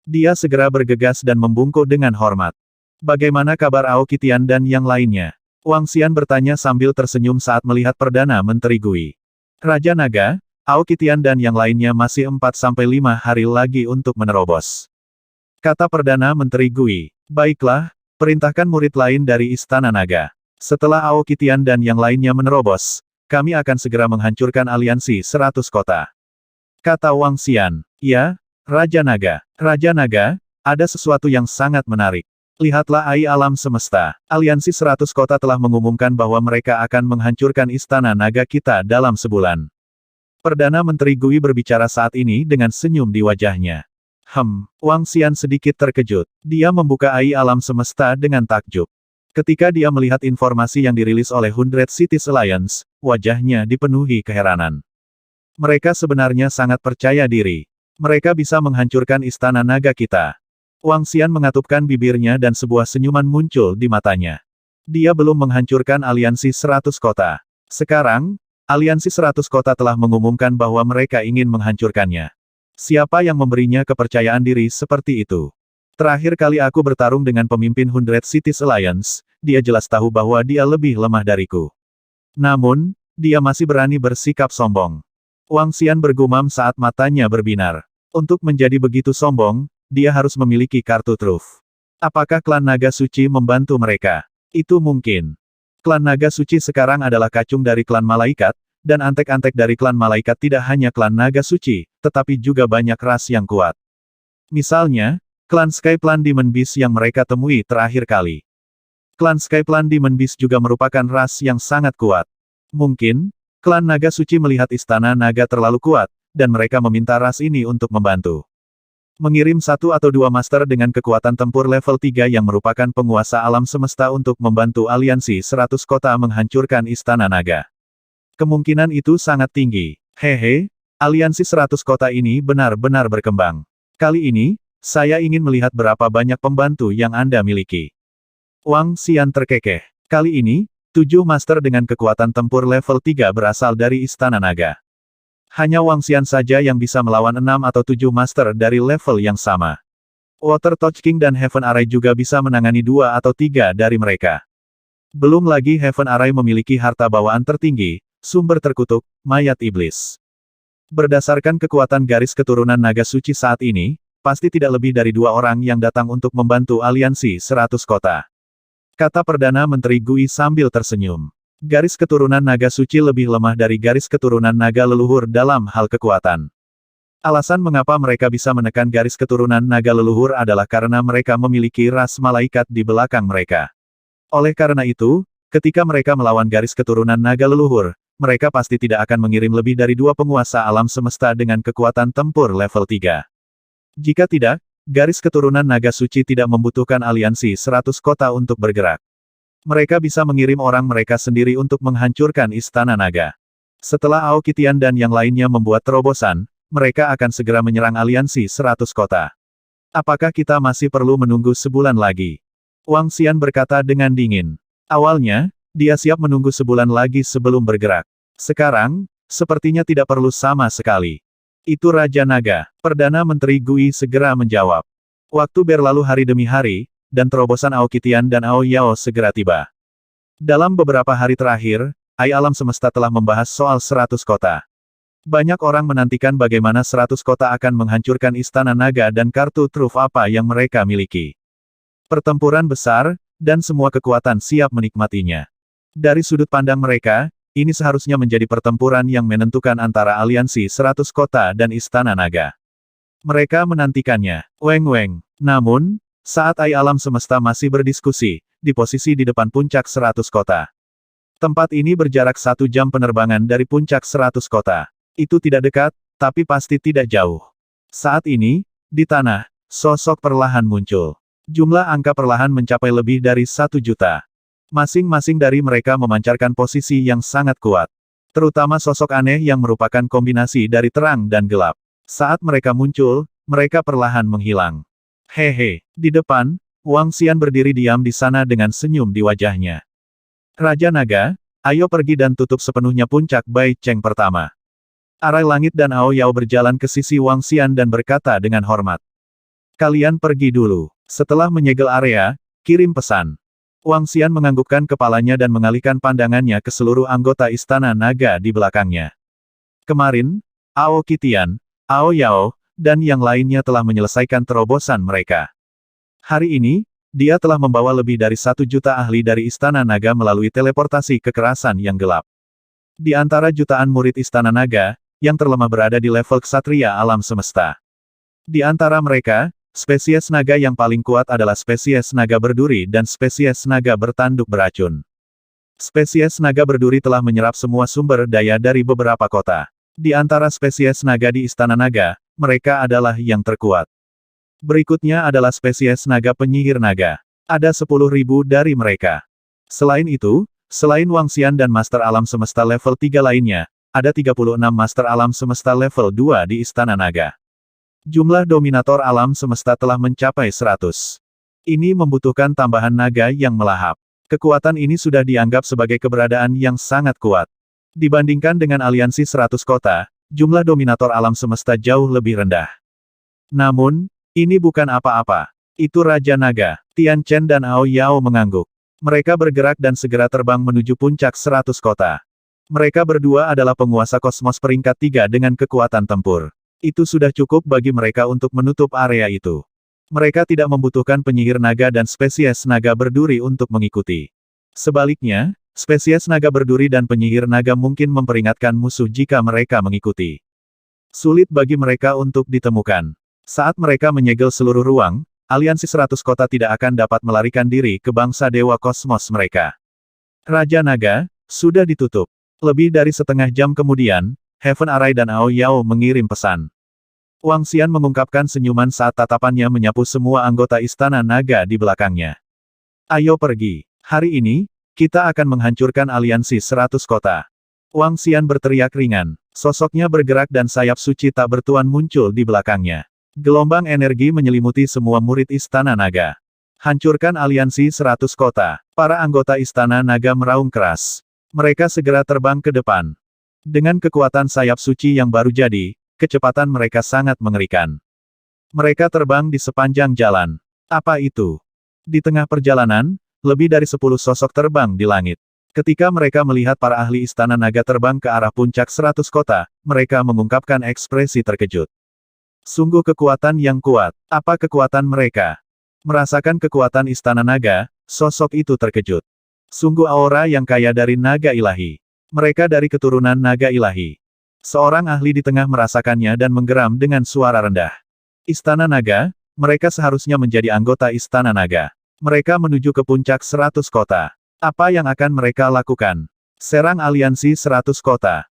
Dia segera bergegas dan membungkuk dengan hormat. Bagaimana kabar Aokitian dan yang lainnya? Wang Xian bertanya sambil tersenyum saat melihat Perdana Menteri Gui. Raja Naga, Ao Qitian dan yang lainnya masih 4-5 hari lagi untuk menerobos. Kata Perdana Menteri Gui. Baiklah, perintahkan murid lain dari Istana Naga. Setelah Ao Qitian dan yang lainnya menerobos, kami akan segera menghancurkan aliansi 100 kota. Kata Wang Xian. Ya, Raja Naga. Raja Naga, ada sesuatu yang sangat menarik. Lihatlah Ai Alam Semesta. Aliansi 100 kota telah mengumumkan bahwa mereka akan menghancurkan Istana Naga kita dalam sebulan. Perdana Menteri Gui berbicara saat ini dengan senyum di wajahnya. Wang Xian sedikit terkejut. Dia membuka Ai Alam Semesta dengan takjub. Ketika dia melihat informasi yang dirilis oleh 100 Cities Alliance, wajahnya dipenuhi keheranan. Mereka sebenarnya sangat percaya diri. Mereka bisa menghancurkan Istana Naga kita. Wang Xian mengatupkan bibirnya dan sebuah senyuman muncul di matanya. Dia belum menghancurkan aliansi 100 kota. Sekarang, aliansi 100 kota telah mengumumkan bahwa mereka ingin menghancurkannya. Siapa yang memberinya kepercayaan diri seperti itu? Terakhir kali aku bertarung dengan pemimpin 100 Cities Alliance, dia jelas tahu bahwa dia lebih lemah dariku. Namun, dia masih berani bersikap sombong. Wang Xian bergumam saat matanya berbinar. Untuk menjadi begitu sombong, dia harus memiliki kartu truf. Apakah klan Naga Suci membantu mereka? Itu mungkin. Klan Naga Suci sekarang adalah kacung dari klan Malaikat, dan antek-antek dari klan Malaikat tidak hanya klan Naga Suci, tetapi juga banyak ras yang kuat. Misalnya, klan Skyplan Demon Beast yang mereka temui terakhir kali. Klan Skyplan Demon Beast juga merupakan ras yang sangat kuat. Mungkin, klan Naga Suci melihat Istana Naga terlalu kuat, dan mereka meminta ras ini untuk membantu. Mengirim 1 atau 2 master dengan kekuatan tempur level 3 yang merupakan penguasa alam semesta untuk membantu aliansi 100 kota menghancurkan Istana Naga. Kemungkinan itu sangat tinggi. Hehe, aliansi 100 kota ini benar-benar berkembang. Kali ini, saya ingin melihat berapa banyak pembantu yang Anda miliki. Wang Xian terkekeh. Kali ini, 7 master dengan kekuatan tempur level 3 berasal dari Istana Naga. Hanya Wang Xian saja yang bisa melawan 6 atau 7 master dari level yang sama. Water Touch King dan Heaven Array juga bisa menangani 2 atau 3 dari mereka. Belum lagi Heaven Array memiliki harta bawaan tertinggi, sumber terkutuk, mayat iblis. Berdasarkan kekuatan garis keturunan naga suci saat ini, pasti tidak lebih dari 2 orang yang datang untuk membantu aliansi 100 kota. Kata Perdana Menteri Gui sambil tersenyum. Garis keturunan naga suci lebih lemah dari garis keturunan naga leluhur dalam hal kekuatan. Alasan mengapa mereka bisa menekan garis keturunan naga leluhur adalah karena mereka memiliki ras malaikat di belakang mereka. Oleh karena itu, ketika mereka melawan garis keturunan naga leluhur, mereka pasti tidak akan mengirim lebih dari 2 penguasa alam semesta dengan kekuatan tempur level 3. Jika tidak, garis keturunan naga suci tidak membutuhkan aliansi 100 kota untuk bergerak. Mereka bisa mengirim orang mereka sendiri untuk menghancurkan Istana Naga. Setelah Ao Qitian dan yang lainnya membuat terobosan, mereka akan segera menyerang aliansi 100 kota. Apakah kita masih perlu menunggu sebulan lagi? Wang Xian berkata dengan dingin. Awalnya, dia siap menunggu sebulan lagi sebelum bergerak. Sekarang, sepertinya tidak perlu sama sekali. Itu Raja Naga. Perdana Menteri Gui segera menjawab. Waktu berlalu hari demi hari, dan terobosan Ao Qitian dan Ao Yao segera tiba. Dalam beberapa hari terakhir, Ai Alam Semesta telah membahas soal 100 kota. Banyak orang menantikan bagaimana 100 kota akan menghancurkan Istana Naga dan kartu truf apa yang mereka miliki. Pertempuran besar, dan semua kekuatan siap menikmatinya. Dari sudut pandang mereka, ini seharusnya menjadi pertempuran yang menentukan antara aliansi 100 kota dan Istana Naga. Mereka menantikannya. Weng. Namun, saat Ai Alam Semesta masih berdiskusi, di posisi di depan puncak 100 kota. Tempat ini berjarak 1 jam penerbangan dari puncak 100 kota. Itu tidak dekat, tapi pasti tidak jauh. Saat ini, di tanah, sosok perlahan muncul. Jumlah angka perlahan mencapai lebih dari 1 juta. Masing-masing dari mereka memancarkan posisi yang sangat kuat. Terutama sosok aneh yang merupakan kombinasi dari terang dan gelap. Saat mereka muncul, mereka perlahan menghilang. Hehe, di depan, Wang Xian berdiri diam di sana dengan senyum di wajahnya. Raja Naga, ayo pergi dan tutup sepenuhnya puncak Bai Cheng pertama. Arai Langit dan Ao Yao berjalan ke sisi Wang Xian dan berkata dengan hormat. Kalian pergi dulu. Setelah menyegel area, kirim pesan. Wang Xian menganggukkan kepalanya dan mengalihkan pandangannya ke seluruh anggota Istana Naga di belakangnya. Kemarin, Ao Qitian, Ao Yao, dan yang lainnya telah menyelesaikan terobosan mereka. Hari ini, dia telah membawa lebih dari 1 juta ahli dari Istana Naga melalui teleportasi kekerasan yang gelap. Di antara jutaan murid Istana Naga, yang terlemah berada di level ksatria alam semesta. Di antara mereka, spesies naga yang paling kuat adalah spesies naga berduri dan spesies naga bertanduk beracun. Spesies naga berduri telah menyerap semua sumber daya dari beberapa kota. Di antara spesies naga di Istana Naga, mereka adalah yang terkuat. Berikutnya adalah spesies naga penyihir naga. Ada 10.000 dari mereka. Selain itu, selain Wang Xian dan Master Alam Semesta level 3 lainnya, ada 36 Master Alam Semesta level 2 di Istana Naga. Jumlah dominator alam semesta telah mencapai 100. Ini membutuhkan tambahan naga yang melahap. Kekuatan ini sudah dianggap sebagai keberadaan yang sangat kuat. Dibandingkan dengan aliansi 100 kota, jumlah dominator alam semesta jauh lebih rendah. Namun, ini bukan apa-apa. Itu Raja Naga. Tian Chen dan Ao Yao mengangguk. Mereka bergerak dan segera terbang menuju puncak 100 kota. Mereka berdua adalah penguasa kosmos peringkat 3 dengan kekuatan tempur. Itu sudah cukup bagi mereka untuk menutup area itu. Mereka tidak membutuhkan penyihir naga dan spesies naga berduri untuk mengikuti. Sebaliknya, spesies naga berduri dan penyihir naga mungkin memperingatkan musuh jika mereka mengikuti. Sulit bagi mereka untuk ditemukan. Saat mereka menyegel seluruh ruang, aliansi 100 kota tidak akan dapat melarikan diri ke bangsa dewa kosmos mereka. Raja Naga, sudah ditutup. Lebih dari setengah jam kemudian, Heaven Arai dan Ao Yao mengirim pesan. Wang Xian mengungkapkan senyuman saat tatapannya menyapu semua anggota Istana Naga di belakangnya. Ayo pergi. Hari ini, kita akan menghancurkan aliansi 100 kota. Wang Xian berteriak ringan. Sosoknya bergerak dan sayap suci tak bertuan muncul di belakangnya. Gelombang energi menyelimuti semua murid Istana Naga. Hancurkan aliansi 100 kota. Para anggota Istana Naga meraung keras. Mereka segera terbang ke depan. Dengan kekuatan sayap suci yang baru jadi, kecepatan mereka sangat mengerikan. Mereka terbang di sepanjang jalan. Apa itu? Di tengah perjalanan, lebih dari 10 sosok terbang di langit. Ketika mereka melihat para ahli Istana Naga terbang ke arah puncak 100 kota, mereka mengungkapkan ekspresi terkejut. Sungguh kekuatan yang kuat. Apa kekuatan mereka? Merasakan kekuatan Istana Naga, sosok itu terkejut. Sungguh aura yang kaya dari naga ilahi. Mereka dari keturunan naga ilahi. Seorang ahli di tengah merasakannya dan menggeram dengan suara rendah. Istana Naga, mereka seharusnya menjadi anggota Istana Naga. Mereka menuju ke puncak 100 kota. Apa yang akan mereka lakukan? Serang aliansi 100 kota.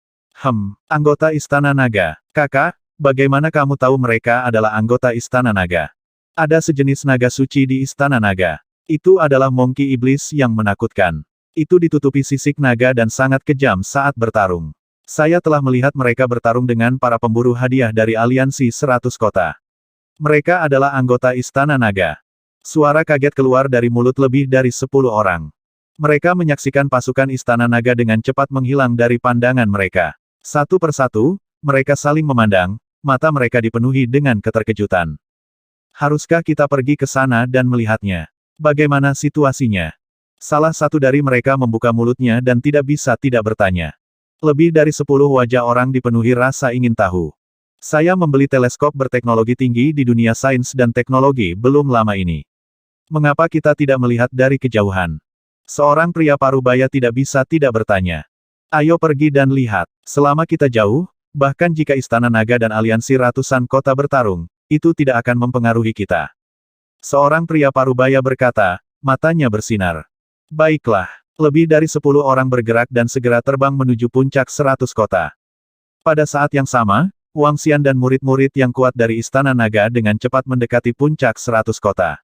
Anggota Istana Naga. Kakak, bagaimana kamu tahu mereka adalah anggota Istana Naga? Ada sejenis naga suci di Istana Naga. Itu adalah Monkey Iblis yang menakutkan. Itu ditutupi sisik naga dan sangat kejam saat bertarung. Saya telah melihat mereka bertarung dengan para pemburu hadiah dari aliansi 100 kota. Mereka adalah anggota Istana Naga. Suara kaget keluar dari mulut lebih dari 10 orang. Mereka menyaksikan pasukan Istana Naga dengan cepat menghilang dari pandangan mereka. Satu persatu, mereka saling memandang, mata mereka dipenuhi dengan keterkejutan. Haruskah kita pergi ke sana dan melihatnya? Bagaimana situasinya? Salah satu dari mereka membuka mulutnya dan tidak bisa tidak bertanya. Lebih dari 10 wajah orang dipenuhi rasa ingin tahu. Saya membeli teleskop berteknologi tinggi di dunia sains dan teknologi belum lama ini. Mengapa kita tidak melihat dari kejauhan? Seorang pria parubaya tidak bisa tidak bertanya. Ayo pergi dan lihat. Selama kita jauh, bahkan jika Istana Naga dan aliansi ratusan kota bertarung, itu tidak akan mempengaruhi kita. Seorang pria parubaya berkata, matanya bersinar. Baiklah, lebih dari 10 orang bergerak dan segera terbang menuju puncak 100 kota. Pada saat yang sama, Wang Xian dan murid-murid yang kuat dari Istana Naga dengan cepat mendekati puncak 100 kota.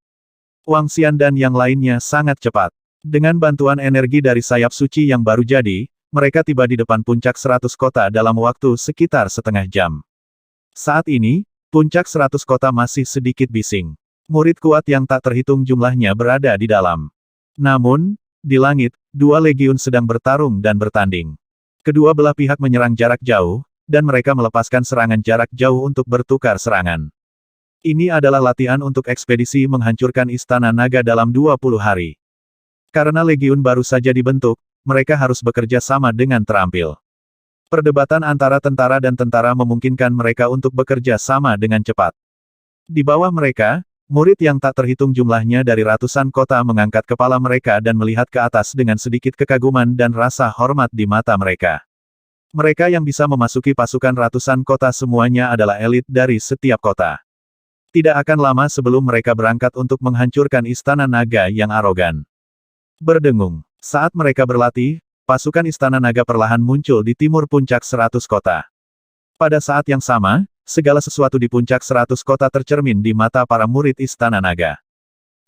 Wang Xian dan yang lainnya sangat cepat. Dengan bantuan energi dari sayap suci yang baru jadi, mereka tiba di depan puncak 100 kota dalam waktu sekitar setengah jam. Saat ini, puncak 100 kota masih sedikit bising. Murid kuat yang tak terhitung jumlahnya berada di dalam. Namun, di langit, 2 legiun sedang bertarung dan bertanding. Kedua belah pihak menyerang jarak jauh, dan mereka melepaskan serangan jarak jauh untuk bertukar serangan. Ini adalah latihan untuk ekspedisi menghancurkan Istana Naga dalam 20 hari. Karena legiun baru saja dibentuk, mereka harus bekerja sama dengan terampil. Perdebatan antara tentara dan tentara memungkinkan mereka untuk bekerja sama dengan cepat. Di bawah mereka, murid yang tak terhitung jumlahnya dari ratusan kota mengangkat kepala mereka dan melihat ke atas dengan sedikit kekaguman dan rasa hormat di mata mereka. Mereka yang bisa memasuki pasukan ratusan kota semuanya adalah elit dari setiap kota. Tidak akan lama sebelum mereka berangkat untuk menghancurkan istana naga yang arogan. Berdengung. Saat mereka berlatih, pasukan istana naga perlahan muncul di timur puncak 100 kota. Pada saat yang sama, segala sesuatu di puncak 100 kota tercermin di mata para murid istana naga.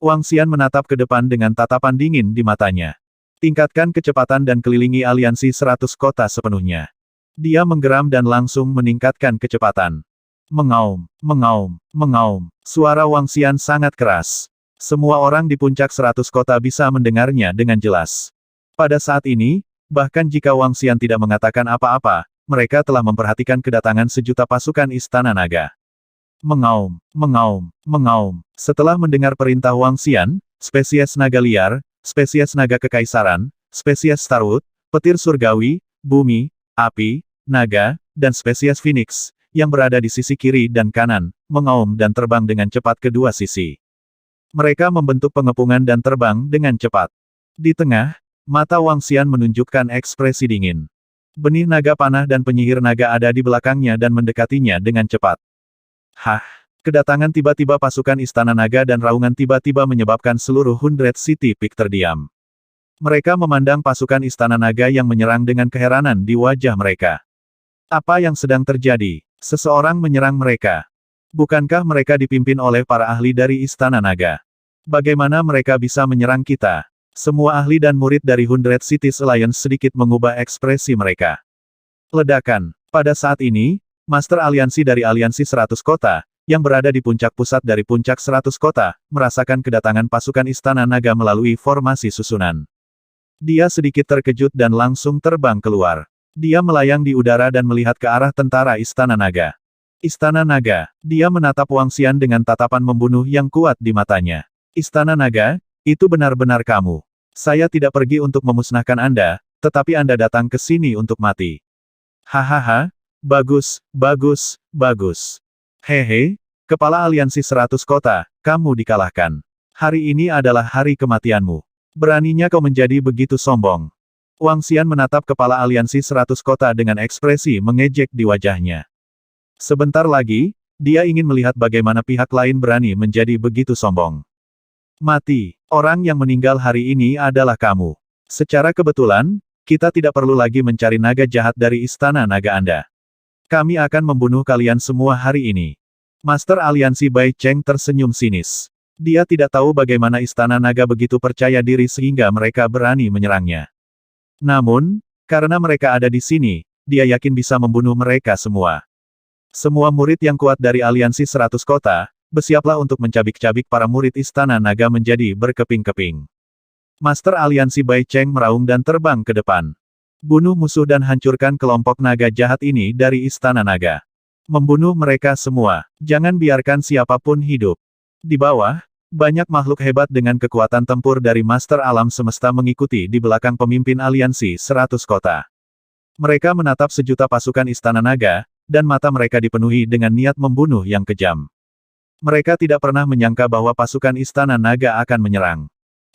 Wang Xian menatap ke depan dengan tatapan dingin di matanya. Tingkatkan kecepatan dan kelilingi aliansi 100 kota sepenuhnya. Dia menggeram dan langsung meningkatkan kecepatan. Mengaum, mengaum, mengaum. Suara Wang Xian sangat keras. Semua orang di puncak 100 kota bisa mendengarnya dengan jelas. Pada saat ini, bahkan jika Wang Xian tidak mengatakan apa-apa, mereka telah memperhatikan kedatangan sejuta pasukan istana naga. Mengaum, mengaum, mengaum. Setelah mendengar perintah Wang Xian, spesies naga liar, spesies naga kekaisaran, spesies Starwood, petir surgawi, bumi, api, naga, dan spesies Phoenix, yang berada di sisi kiri dan kanan, mengaum dan terbang dengan cepat ke dua sisi. Mereka membentuk pengepungan dan terbang dengan cepat. Di tengah, mata Wang Xian menunjukkan ekspresi dingin. Benih naga panah dan penyihir naga ada di belakangnya dan mendekatinya dengan cepat. Hah! Kedatangan tiba-tiba pasukan istana naga dan raungan tiba-tiba menyebabkan seluruh Hundred City Peak terdiam. Mereka memandang pasukan istana naga yang menyerang dengan keheranan di wajah mereka. Apa yang sedang terjadi? Seseorang menyerang mereka. Bukankah mereka dipimpin oleh para ahli dari istana naga? Bagaimana mereka bisa menyerang kita? Semua ahli dan murid dari Hundred Cities Alliance sedikit mengubah ekspresi mereka. Ledakan. Pada saat ini, Master Aliansi dari Aliansi 100 Kota, yang berada di puncak pusat dari puncak 100 kota, merasakan kedatangan pasukan istana naga melalui formasi susunan. Dia sedikit terkejut dan langsung terbang keluar. Dia melayang di udara dan melihat ke arah tentara istana naga. Istana naga, dia menatap Wang Xian dengan tatapan membunuh yang kuat di matanya. Istana naga, itu benar-benar kamu. Saya tidak pergi untuk memusnahkan Anda, tetapi Anda datang ke sini untuk mati. Hahaha, bagus, bagus, bagus. Hehe, kepala aliansi 100 kota, kamu dikalahkan. Hari ini adalah hari kematianmu. Beraninya kau menjadi begitu sombong. Wang Xian menatap kepala aliansi 100 kota dengan ekspresi mengejek di wajahnya. Sebentar lagi, dia ingin melihat bagaimana pihak lain berani menjadi begitu sombong. Mati, orang yang meninggal hari ini adalah kamu. Secara kebetulan, kita tidak perlu lagi mencari naga jahat dari istana naga Anda. Kami akan membunuh kalian semua hari ini. Master Aliansi Bai Cheng tersenyum sinis. Dia tidak tahu bagaimana istana naga begitu percaya diri sehingga mereka berani menyerangnya. Namun, karena mereka ada di sini, dia yakin bisa membunuh mereka semua. Semua murid yang kuat dari Aliansi 100 Kota, bersiaplah untuk mencabik-cabik para murid istana naga menjadi berkeping-keping. Master Aliansi Bai Cheng meraung dan terbang ke depan. Bunuh musuh dan hancurkan kelompok naga jahat ini dari istana naga. Membunuh mereka semua. Jangan biarkan siapapun hidup. Di bawah, banyak makhluk hebat dengan kekuatan tempur dari Master Alam Semesta mengikuti di belakang pemimpin Aliansi 100 Kota. Mereka menatap sejuta pasukan istana naga, dan mata mereka dipenuhi dengan niat membunuh yang kejam. Mereka tidak pernah menyangka bahwa pasukan istana naga akan menyerang.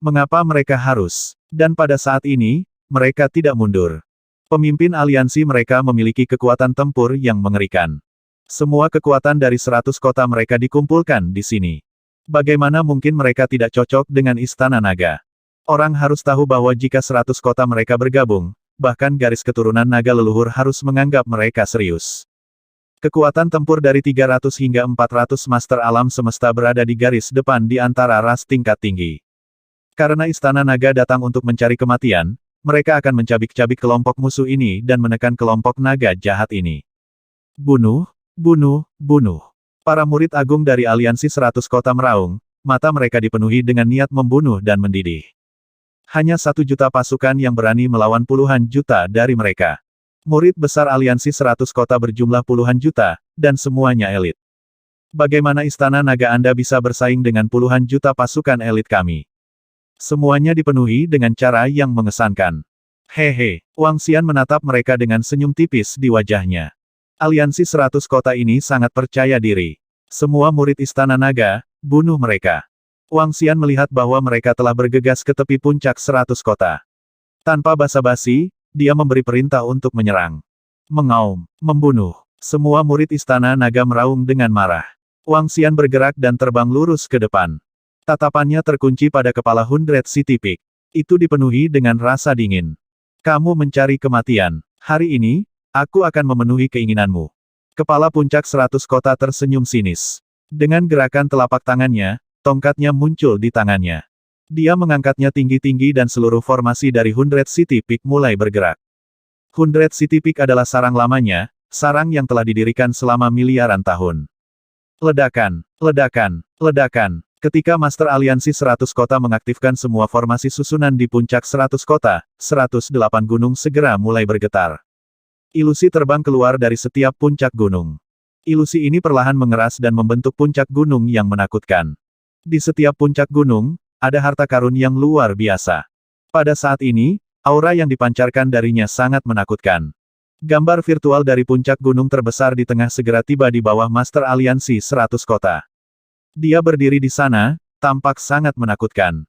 Mengapa mereka harus? Dan pada saat ini, mereka tidak mundur. Pemimpin aliansi mereka memiliki kekuatan tempur yang mengerikan. Semua kekuatan dari 100 kota mereka dikumpulkan di sini. Bagaimana mungkin mereka tidak cocok dengan istana naga? Orang harus tahu bahwa jika 100 kota mereka bergabung, bahkan garis keturunan naga leluhur harus menganggap mereka serius. Kekuatan tempur dari 300 hingga 400 Master Alam Semesta berada di garis depan di antara ras tingkat tinggi. Karena istana naga datang untuk mencari kematian, mereka akan mencabik-cabik kelompok musuh ini dan menekan kelompok naga jahat ini. Bunuh, bunuh, bunuh. Para murid agung dari Aliansi 100 Kota meraung, mata mereka dipenuhi dengan niat membunuh dan mendidih. Hanya 1 juta pasukan yang berani melawan puluhan juta dari mereka. Murid besar Aliansi 100 Kota berjumlah puluhan juta, dan semuanya elit. Bagaimana istana naga Anda bisa bersaing dengan puluhan juta pasukan elit kami? Semuanya dipenuhi dengan cara yang mengesankan. Hehe, Wang Xian menatap mereka dengan senyum tipis di wajahnya. Aliansi 100 kota ini sangat percaya diri. Semua murid Istana Naga, bunuh mereka. Wang Xian melihat bahwa mereka telah bergegas ke tepi puncak 100 kota. Tanpa basa-basi, dia memberi perintah untuk menyerang. Mengaum, membunuh. Semua murid Istana Naga meraung dengan marah. Wang Xian bergerak dan terbang lurus ke depan. Tatapannya terkunci pada kepala 100 City Peak. Itu dipenuhi dengan rasa dingin. Kamu mencari kematian. Hari ini, aku akan memenuhi keinginanmu. Kepala puncak 100 kota tersenyum sinis. Dengan gerakan telapak tangannya, tongkatnya muncul di tangannya. Dia mengangkatnya tinggi-tinggi dan seluruh formasi dari 100 City Peak mulai bergerak. 100 City Peak adalah sarang lamanya, sarang yang telah didirikan selama miliaran tahun. Ledakan, ledakan, ledakan. Ketika Master Aliansi 100 kota mengaktifkan semua formasi susunan di puncak 100 kota, 108 gunung segera mulai bergetar. Ilusi terbang keluar dari setiap puncak gunung. Ilusi ini perlahan mengeras dan membentuk puncak gunung yang menakutkan. Di setiap puncak gunung, ada harta karun yang luar biasa. Pada saat ini, aura yang dipancarkan darinya sangat menakutkan. Gambar virtual dari puncak gunung terbesar di tengah segera tiba di bawah Master Aliansi 100 kota. Dia berdiri di sana, tampak sangat menakutkan.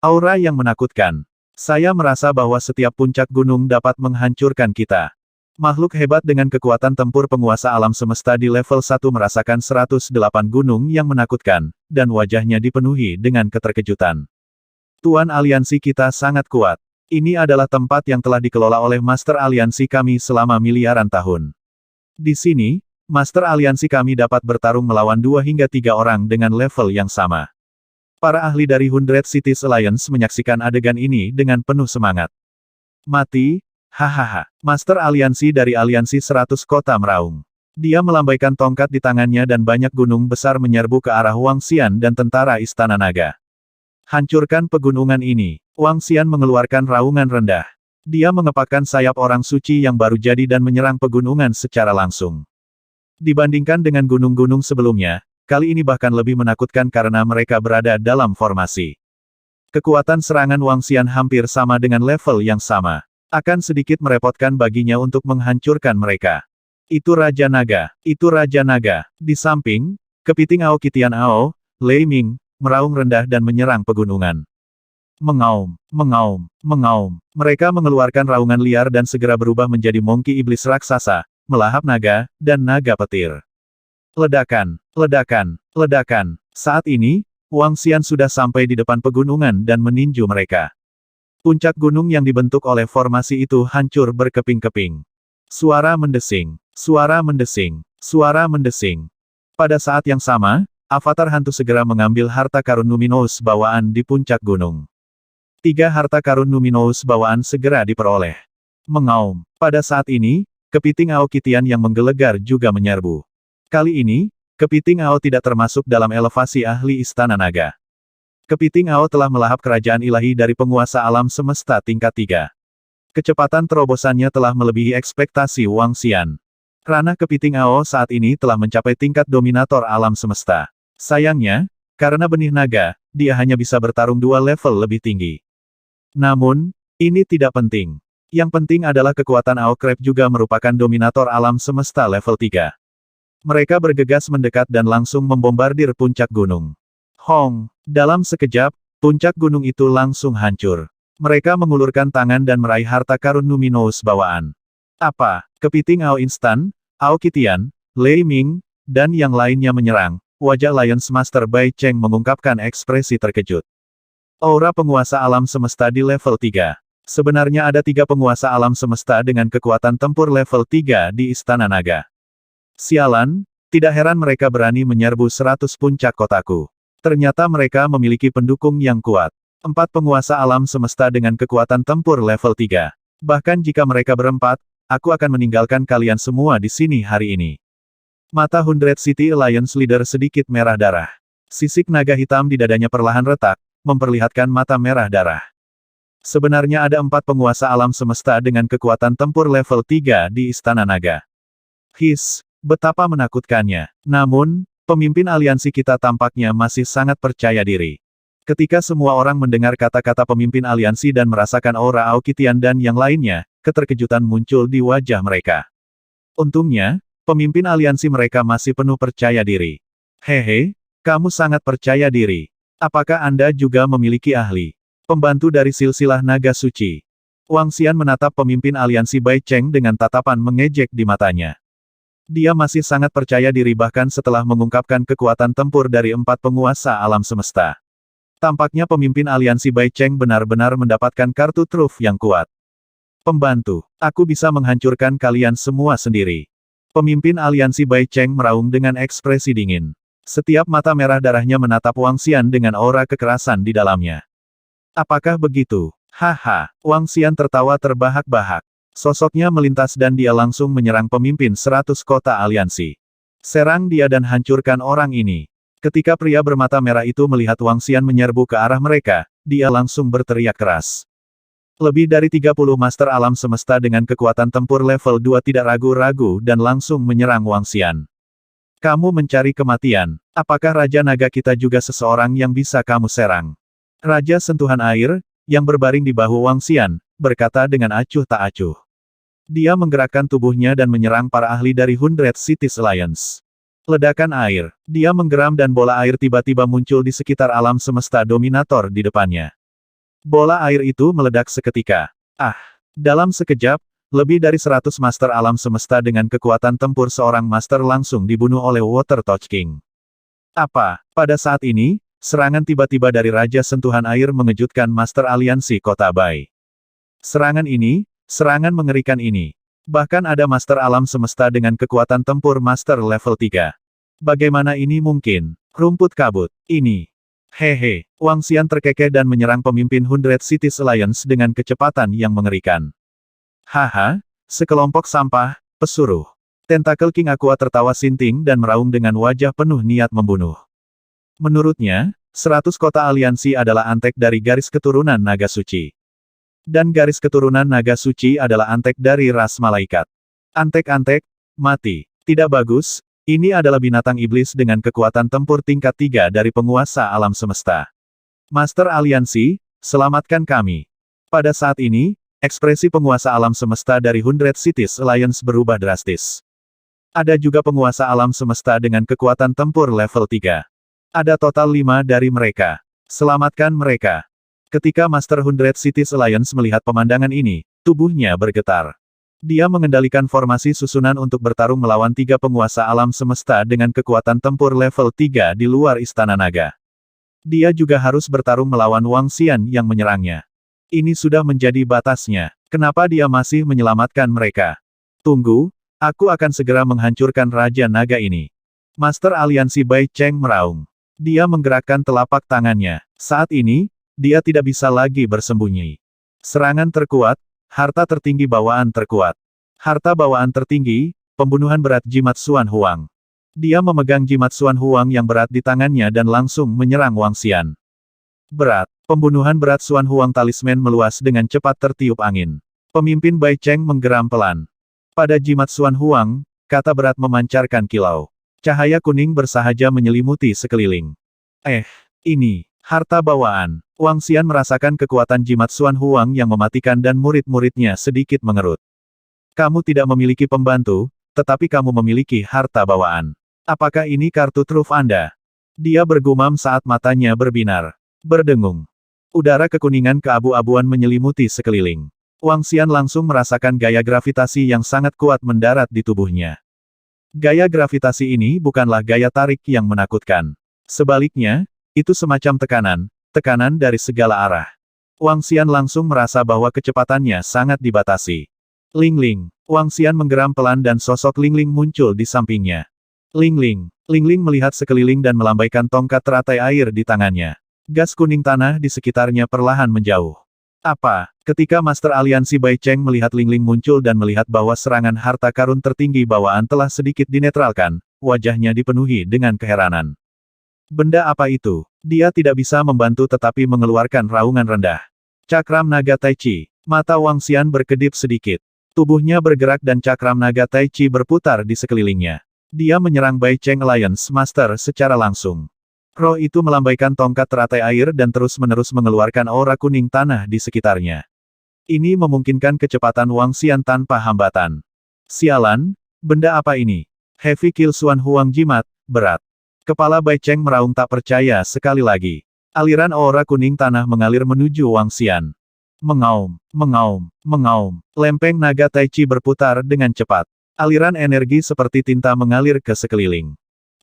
Aura yang menakutkan. Saya merasa bahwa setiap puncak gunung dapat menghancurkan kita. Makhluk hebat dengan kekuatan tempur penguasa alam semesta di level 1 merasakan 108 gunung yang menakutkan, dan wajahnya dipenuhi dengan keterkejutan. Tuan aliansi kita sangat kuat. Ini adalah tempat yang telah dikelola oleh Master Aliansi kami selama miliaran tahun. Di sini, Master Aliansi kami dapat bertarung melawan 2 hingga 3 orang dengan level yang sama. Para ahli dari 100 Cities Alliance menyaksikan adegan ini dengan penuh semangat. Mati. Hahaha. Master Aliansi dari Aliansi 100 kota meraung. Dia melambaikan tongkat di tangannya dan banyak gunung besar menyerbu ke arah Wang Xian dan tentara Istana Naga. Hancurkan pegunungan ini. Wang Xian mengeluarkan raungan rendah. Dia mengepakkan sayap orang suci yang baru jadi dan menyerang pegunungan secara langsung. Dibandingkan dengan gunung-gunung sebelumnya, kali ini bahkan lebih menakutkan karena mereka berada dalam formasi. Kekuatan serangan Wang Xian hampir sama dengan level yang sama. Akan sedikit merepotkan baginya untuk menghancurkan mereka. Itu Raja Naga. Itu Raja Naga. Di samping, kepiting Ao Kitian Ao, Lei Ming, meraung rendah dan menyerang pegunungan. Mengaum, mengaum, mengaum. Mereka mengeluarkan raungan liar dan segera berubah menjadi mongki iblis raksasa, melahap naga, dan naga petir. Ledakan, ledakan, ledakan. Saat ini, Wang Xian sudah sampai di depan pegunungan dan meninju mereka. Puncak gunung yang dibentuk oleh formasi itu hancur berkeping-keping. Suara mendesing, suara mendesing, suara mendesing. Pada saat yang sama, avatar hantu segera mengambil harta karun Numinous bawaan di puncak gunung. 3 harta karun Numinous bawaan segera diperoleh. Mengaum. Pada saat ini, kepiting Ao Kitian yang menggelegar juga menyerbu. Kali ini, kepiting Ao tidak termasuk dalam elevasi ahli Istana Naga. Kepiting Ao telah melahap kerajaan ilahi dari penguasa alam semesta tingkat 3. Kecepatan terobosannya telah melebihi ekspektasi Wang Xian. Ranah kepiting Ao saat ini telah mencapai tingkat dominator alam semesta. Sayangnya, karena benih naga, dia hanya bisa bertarung 2 level lebih tinggi. Namun, ini tidak penting. Yang penting adalah kekuatan Ao Crab juga merupakan dominator alam semesta level 3. Mereka bergegas mendekat dan langsung membombardir puncak gunung. Hong! Dalam sekejap, puncak gunung itu langsung hancur. Mereka mengulurkan tangan dan meraih harta karun Numinous bawaan. Apa? Kepiting Ao instan, Ao Kitian, Lei Ming, dan yang lainnya menyerang. Wajah Lions Master Bai Cheng mengungkapkan ekspresi terkejut. Aura penguasa alam semesta di level 3. Sebenarnya ada 3 penguasa alam semesta dengan kekuatan tempur level 3 di Istana Naga. Sialan, tidak heran mereka berani menyerbu 100 puncak kotaku. Ternyata mereka memiliki pendukung yang kuat. 4 penguasa alam semesta dengan kekuatan tempur level 3. Bahkan jika mereka berempat, aku akan meninggalkan kalian semua di sini hari ini. Mata 100 City Alliance Leader sedikit merah darah. Sisik naga hitam di dadanya perlahan retak, memperlihatkan mata merah darah. Sebenarnya ada 4 penguasa alam semesta dengan kekuatan tempur level 3 di Istana Naga. Betapa menakutkannya. Namun, pemimpin aliansi kita tampaknya masih sangat percaya diri. Ketika semua orang mendengar kata-kata pemimpin aliansi dan merasakan aura Aoki Tian dan yang lainnya, keterkejutan muncul di wajah mereka. Untungnya, pemimpin aliansi mereka masih penuh percaya diri. Hehe, kamu sangat percaya diri. Apakah Anda juga memiliki ahli pembantu dari silsilah naga suci? Wang Xian menatap pemimpin aliansi Bai Cheng dengan tatapan mengejek di matanya. Dia masih sangat percaya diri bahkan setelah mengungkapkan kekuatan tempur dari 4 penguasa alam semesta. Tampaknya pemimpin aliansi Bai Cheng benar-benar mendapatkan kartu truf yang kuat. Pembantu, aku bisa menghancurkan kalian semua sendiri. Pemimpin aliansi Bai Cheng meraung dengan ekspresi dingin. Setiap mata merah darahnya menatap Wang Xian dengan aura kekerasan di dalamnya. Apakah begitu? Haha, Wang Xian tertawa terbahak-bahak. Sosoknya melintas dan dia langsung menyerang pemimpin 100 kota aliansi. Serang dia dan hancurkan orang ini. Ketika pria bermata merah itu melihat Wang Xian menyerbu ke arah mereka, dia langsung berteriak keras. Lebih dari 30 master alam semesta dengan kekuatan tempur level 2 tidak ragu-ragu dan langsung menyerang Wang Xian. Kamu mencari kematian. Apakah Raja Naga kita juga seseorang yang bisa kamu serang? Raja Sentuhan Air, yang berbaring di bahu Wang Xian, berkata dengan acuh tak acuh. Dia menggerakkan tubuhnya dan menyerang para ahli dari 100 Cities Alliance. Ledakan air. Dia menggeram dan bola air tiba-tiba muncul di sekitar alam semesta dominator di depannya. Bola air itu meledak seketika. Dalam sekejap, lebih dari 100 master alam semesta dengan kekuatan tempur seorang master langsung dibunuh oleh Water Touch King. Pada saat ini, serangan tiba-tiba dari Raja Sentuhan Air mengejutkan master aliansi kota Bai. Serangan mengerikan ini. Bahkan ada master alam semesta dengan kekuatan tempur master level 3. Bagaimana ini mungkin? Rumput kabut. Ini. Hehe. Wang Xian terkekeh dan menyerang pemimpin 100 Cities Alliance dengan kecepatan yang mengerikan. Haha, sekelompok sampah, pesuruh. Tentakel King Aqua tertawa sinting dan meraung dengan wajah penuh niat membunuh. Menurutnya, 100 kota aliansi adalah antek dari garis keturunan naga suci. Dan garis keturunan naga suci adalah antek dari ras malaikat. Antek-antek, mati. Tidak bagus, ini adalah binatang iblis dengan kekuatan tempur tingkat 3 dari penguasa alam semesta. Master aliansi, selamatkan kami. Pada saat ini, ekspresi penguasa alam semesta dari 100 Cities Alliance berubah drastis. Ada juga penguasa alam semesta dengan kekuatan tempur level 3. Ada total 5 dari mereka. Selamatkan mereka. Ketika Master 100 Cities Alliance melihat pemandangan ini, tubuhnya bergetar. Dia mengendalikan formasi susunan untuk bertarung melawan 3 penguasa alam semesta dengan kekuatan tempur level 3 di luar Istana Naga. Dia juga harus bertarung melawan Wang Xian yang menyerangnya. Ini sudah menjadi batasnya. Kenapa dia masih menyelamatkan mereka? Tunggu, aku akan segera menghancurkan Raja Naga ini. Master aliansi Bai Cheng meraung. Dia menggerakkan telapak tangannya. Saat ini, dia tidak bisa lagi bersembunyi. Serangan terkuat, harta tertinggi bawaan terkuat. Harta bawaan tertinggi, pembunuhan berat jimat Xuan Huang. Dia memegang jimat Xuan Huang yang berat di tangannya dan langsung menyerang Wang Xian. Berat, pembunuhan berat Xuan Huang talisman meluas dengan cepat tertiup angin. Pemimpin Bai Cheng menggeram pelan. Pada jimat Xuan Huang, kata berat memancarkan kilau. Cahaya kuning bersahaja menyelimuti sekeliling. Ini. Harta bawaan. Wang Xian merasakan kekuatan jimat Xuan Huang yang mematikan dan murid-muridnya sedikit mengerut. Kamu tidak memiliki pembantu, tetapi kamu memiliki harta bawaan. Apakah ini kartu truf Anda? Dia bergumam saat matanya berbinar. Berdengung. Udara kekuningan keabu-abuan menyelimuti sekeliling. Wang Xian langsung merasakan gaya gravitasi yang sangat kuat mendarat di tubuhnya. Gaya gravitasi ini bukanlah gaya tarik yang menakutkan. Sebaliknya, itu semacam tekanan dari segala arah. Wang Xian langsung merasa bahwa kecepatannya sangat dibatasi. Ling Ling. Wang Xian menggeram pelan dan sosok Ling Ling muncul di sampingnya. Ling Ling. Ling Ling melihat sekeliling dan melambaikan tongkat teratai air di tangannya. Gas kuning tanah di sekitarnya perlahan menjauh. Ketika Master Aliansi Bai Cheng melihat Ling Ling muncul dan melihat bahwa serangan harta karun tertinggi bawaan telah sedikit dinetralkan, wajahnya dipenuhi dengan keheranan. Benda apa itu? Dia tidak bisa membantu tetapi mengeluarkan raungan rendah. Cakram naga Tai Chi. Mata Wang Xian berkedip sedikit. Tubuhnya bergerak dan cakram naga Tai Chi berputar di sekelilingnya. Dia menyerang Bai Cheng Alliance Master secara langsung. Roh itu melambaikan tongkat teratai air dan terus-menerus mengeluarkan aura kuning tanah di sekitarnya. Ini memungkinkan kecepatan Wang Xian tanpa hambatan. Sialan, benda apa ini? Heavy Kill Xuan Huang Jimat, berat. Kepala Bai Cheng meraung tak percaya sekali lagi. Aliran aura kuning tanah mengalir menuju Wang Xian. Mengaum, mengaum, mengaum. Lempeng naga Tai Chi berputar dengan cepat. Aliran energi seperti tinta mengalir ke sekeliling.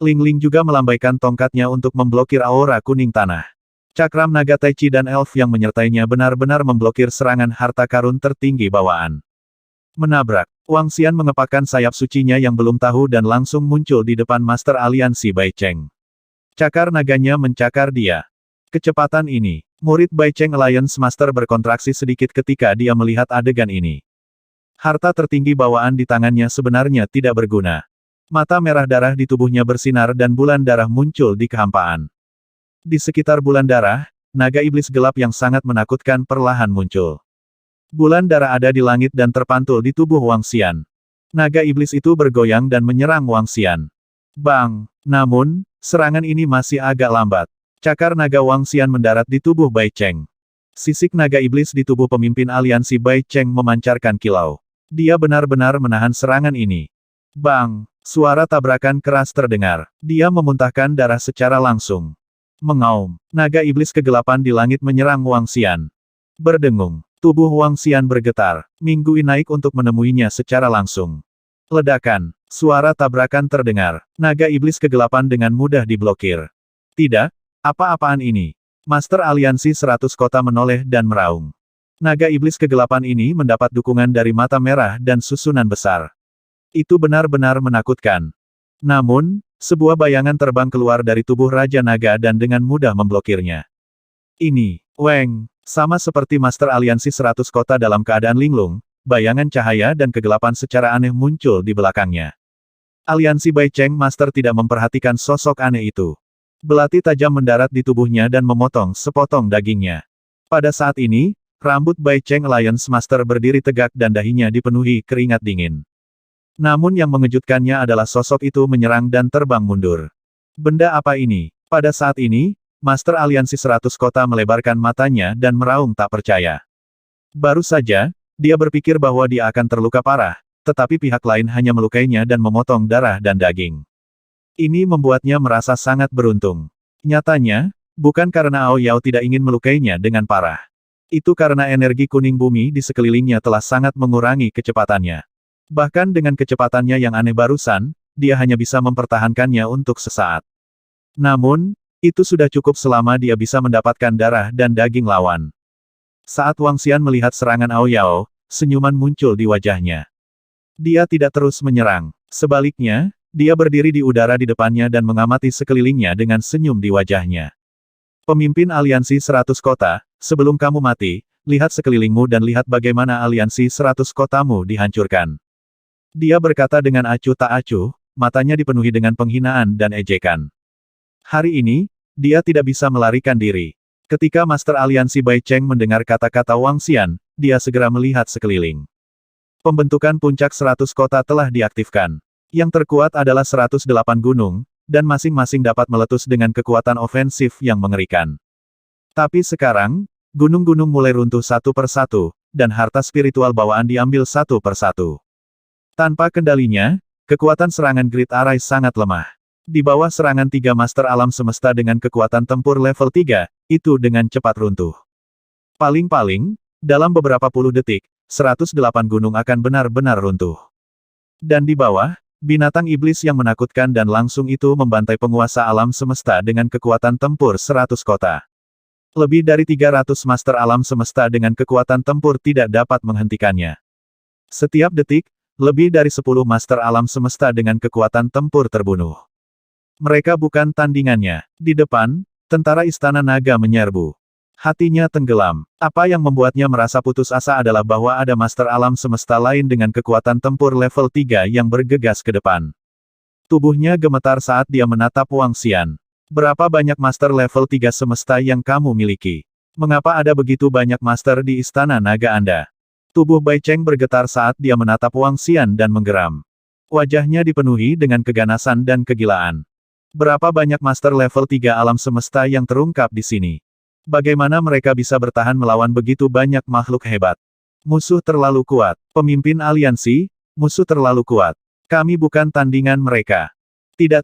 Ling Ling juga melambaikan tongkatnya untuk memblokir aura kuning tanah. Cakram naga Tai Chi dan elf yang menyertainya benar-benar memblokir serangan harta karun tertinggi bawaan. Menabrak, Wang Xian mengepakkan sayap sucinya yang belum tahu dan langsung muncul di depan Master Aliansi Bai Cheng. Cakar naganya mencakar dia. Kecepatan ini, murid Bai Cheng Alliance Master berkontraksi sedikit ketika dia melihat adegan ini. Harta tertinggi bawaan di tangannya sebenarnya tidak berguna. Mata merah darah di tubuhnya bersinar dan bulan darah muncul di kehampaan. Di sekitar bulan darah, naga iblis gelap yang sangat menakutkan perlahan muncul. Bulan darah ada di langit dan terpantul di tubuh Wang Xian. Naga iblis itu bergoyang dan menyerang Wang Xian. Bang! Namun, serangan ini masih agak lambat. Cakar naga Wang Xian mendarat di tubuh Bai Cheng. Sisik naga iblis di tubuh pemimpin aliansi Bai Cheng memancarkan kilau. Dia benar-benar menahan serangan ini. Bang! Suara tabrakan keras terdengar. Dia memuntahkan darah secara langsung. Mengaum. Naga iblis kegelapan di langit menyerang Wang Xian. Berdengung. Tubuh Wang Xian bergetar. Minggui naik untuk menemuinya secara langsung. Ledakan. Suara tabrakan terdengar. Naga iblis kegelapan dengan mudah diblokir. Tidak. Apa-apaan ini? Master Aliansi 100 Kota menoleh dan meraung. Naga iblis kegelapan ini mendapat dukungan dari mata merah dan susunan besar. Itu benar-benar menakutkan. Namun, sebuah bayangan terbang keluar dari tubuh Raja Naga dan dengan mudah memblokirnya. Ini, Weng, sama seperti Master Aliansi 100 Kota dalam keadaan linglung, bayangan cahaya dan kegelapan secara aneh muncul di belakangnya. Aliansi Bai Cheng Master tidak memperhatikan sosok aneh itu. Belati tajam mendarat di tubuhnya dan memotong sepotong dagingnya. Pada saat ini, rambut Bai Cheng Alliance Master berdiri tegak dan dahinya dipenuhi keringat dingin. Namun yang mengejutkannya adalah sosok itu menyerang dan terbang mundur. Benda apa ini? Pada saat ini, Master Aliansi 100 Kota melebarkan matanya dan meraung tak percaya. Baru saja, dia berpikir bahwa dia akan terluka parah, tetapi pihak lain hanya melukainya dan memotong darah dan daging. Ini membuatnya merasa sangat beruntung. Nyatanya, bukan karena Ao Yao tidak ingin melukainya dengan parah. Itu karena energi kuning bumi di sekelilingnya telah sangat mengurangi kecepatannya. Bahkan dengan kecepatannya yang aneh barusan, dia hanya bisa mempertahankannya untuk sesaat. Namun, itu sudah cukup selama dia bisa mendapatkan darah dan daging lawan. Saat Wang Xian melihat serangan Ao Yao, senyuman muncul di wajahnya. Dia tidak terus menyerang. Sebaliknya, dia berdiri di udara di depannya dan mengamati sekelilingnya dengan senyum di wajahnya. Pemimpin Aliansi 100 Kota, sebelum kamu mati, lihat sekelilingmu dan lihat bagaimana Aliansi 100 Kotamu dihancurkan. Dia berkata dengan acuh tak acuh, matanya dipenuhi dengan penghinaan dan ejekan. Hari ini, dia tidak bisa melarikan diri. Ketika Master Aliansi Bai Cheng mendengar kata-kata Wang Xian, dia segera melihat sekeliling. Pembentukan puncak 100 kota telah diaktifkan. Yang terkuat adalah 108 gunung, dan masing-masing dapat meletus dengan kekuatan ofensif yang mengerikan. Tapi sekarang, gunung-gunung mulai runtuh satu persatu, dan harta spiritual bawaan diambil satu persatu. Tanpa kendalinya, kekuatan serangan Great Arise sangat lemah. Di bawah serangan tiga Master Alam Semesta dengan kekuatan tempur level 3, itu dengan cepat runtuh. Paling-paling, dalam beberapa puluh detik, 108 gunung akan benar-benar runtuh. Dan di bawah, binatang iblis yang menakutkan dan langsung itu membantai penguasa alam semesta dengan kekuatan tempur 100 kota. Lebih dari 300 Master Alam Semesta dengan kekuatan tempur tidak dapat menghentikannya. Setiap detik, lebih dari 10 Master Alam Semesta dengan kekuatan tempur terbunuh. Mereka bukan tandingannya. Di depan, tentara Istana Naga menyerbu. Hatinya tenggelam. Apa yang membuatnya merasa putus asa adalah bahwa ada Master Alam Semesta lain dengan kekuatan tempur level 3 yang bergegas ke depan. Tubuhnya gemetar saat dia menatap Wang Xian. Berapa banyak Master level 3 semesta yang kamu miliki? Mengapa ada begitu banyak Master di Istana Naga Anda? Tubuh Bai Cheng bergetar saat dia menatap Wang Xian dan menggeram. Wajahnya dipenuhi dengan keganasan dan kegilaan. Berapa banyak master level 3 alam semesta yang terungkap di sini? Bagaimana mereka bisa bertahan melawan begitu banyak makhluk hebat? Musuh terlalu kuat. Pemimpin aliansi, musuh terlalu kuat. Kami bukan tandingan mereka. Tidak.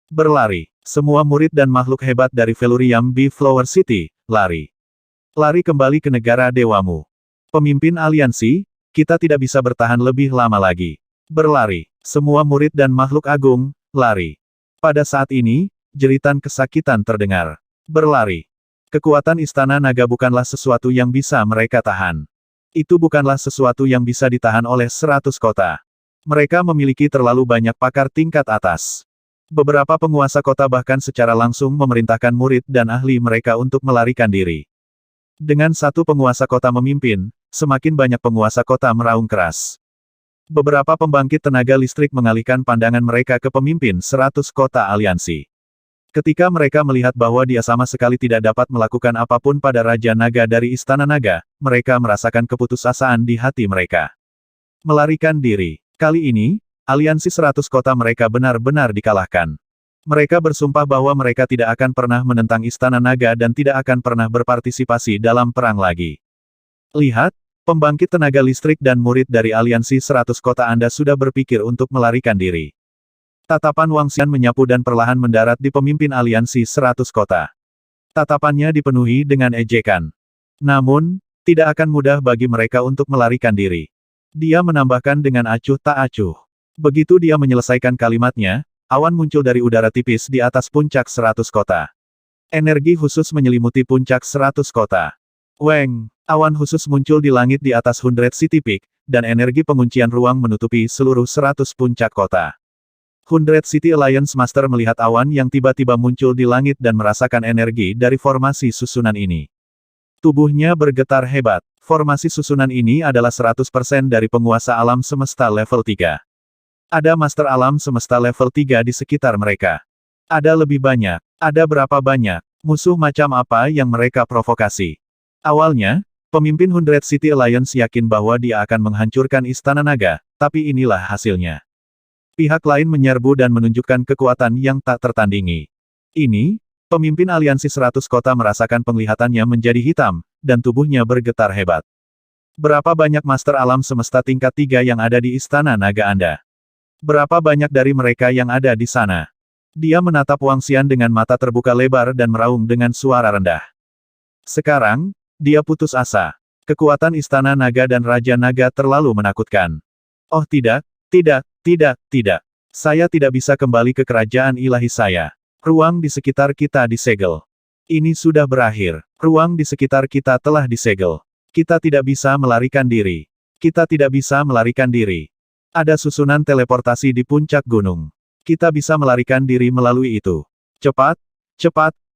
Berlari. Semua murid dan makhluk hebat dari Velurium B Flower City, lari. Lari kembali ke negara dewamu. Pemimpin aliansi, kita tidak bisa bertahan lebih lama lagi. Berlari. Semua murid dan makhluk agung, lari. Pada saat ini, jeritan kesakitan terdengar. Berlari. Kekuatan Istana Naga bukanlah sesuatu yang bisa mereka tahan. Itu bukanlah sesuatu yang bisa ditahan oleh 100 kota. Mereka memiliki terlalu banyak pakar tingkat atas. Beberapa penguasa kota bahkan secara langsung memerintahkan murid dan ahli mereka untuk melarikan diri. Dengan satu penguasa kota memimpin, semakin banyak penguasa kota meraung keras. Beberapa pembangkit tenaga listrik mengalihkan pandangan mereka ke pemimpin 100 kota aliansi. Ketika mereka melihat bahwa dia sama sekali tidak dapat melakukan apapun pada Raja Naga dari Istana Naga, mereka merasakan keputusasaan di hati mereka. Melarikan diri. Kali ini, aliansi 100 kota mereka benar-benar dikalahkan. Mereka bersumpah bahwa mereka tidak akan pernah menentang Istana Naga dan tidak akan pernah berpartisipasi dalam perang lagi. Lihat, pembangkit tenaga listrik dan murid dari aliansi 100 kota Anda sudah berpikir untuk melarikan diri. Tatapan Wang Xian menyapu dan perlahan mendarat di pemimpin aliansi 100 kota. Tatapannya dipenuhi dengan ejekan. Namun, tidak akan mudah bagi mereka untuk melarikan diri. Dia menambahkan dengan acuh tak acuh. Begitu dia menyelesaikan kalimatnya, awan muncul dari udara tipis di atas puncak 100 kota. Energi khusus menyelimuti puncak 100 kota. Weng, awan khusus muncul di langit di atas 100 City Peak, dan energi penguncian ruang menutupi seluruh 100 puncak kota. 100 City Alliance Master melihat awan yang tiba-tiba muncul di langit dan merasakan energi dari formasi susunan ini. Tubuhnya bergetar hebat. Formasi susunan ini adalah 100% dari penguasa alam semesta level 3. Ada master alam semesta level 3 di sekitar mereka. Ada lebih banyak. Ada berapa banyak? Musuh macam apa yang mereka provokasi? Awalnya, pemimpin 100 City Alliance yakin bahwa dia akan menghancurkan Istana Naga, tapi inilah hasilnya. Pihak lain menyerbu dan menunjukkan kekuatan yang tak tertandingi. Ini, pemimpin aliansi 100 kota merasakan penglihatannya menjadi hitam, dan tubuhnya bergetar hebat. Berapa banyak master alam semesta tingkat 3 yang ada di Istana Naga Anda? Berapa banyak dari mereka yang ada di sana? Dia menatap Wang Xian dengan mata terbuka lebar dan meraung dengan suara rendah. Sekarang, dia putus asa. Kekuatan Istana Naga dan Raja Naga terlalu menakutkan. Oh tidak. Saya tidak bisa kembali ke kerajaan ilahi saya. Ruang di sekitar kita disegel. Ini sudah berakhir. Ruang di sekitar kita telah disegel. Kita tidak bisa melarikan diri. Ada susunan teleportasi di puncak gunung. Kita bisa melarikan diri melalui itu. Cepat,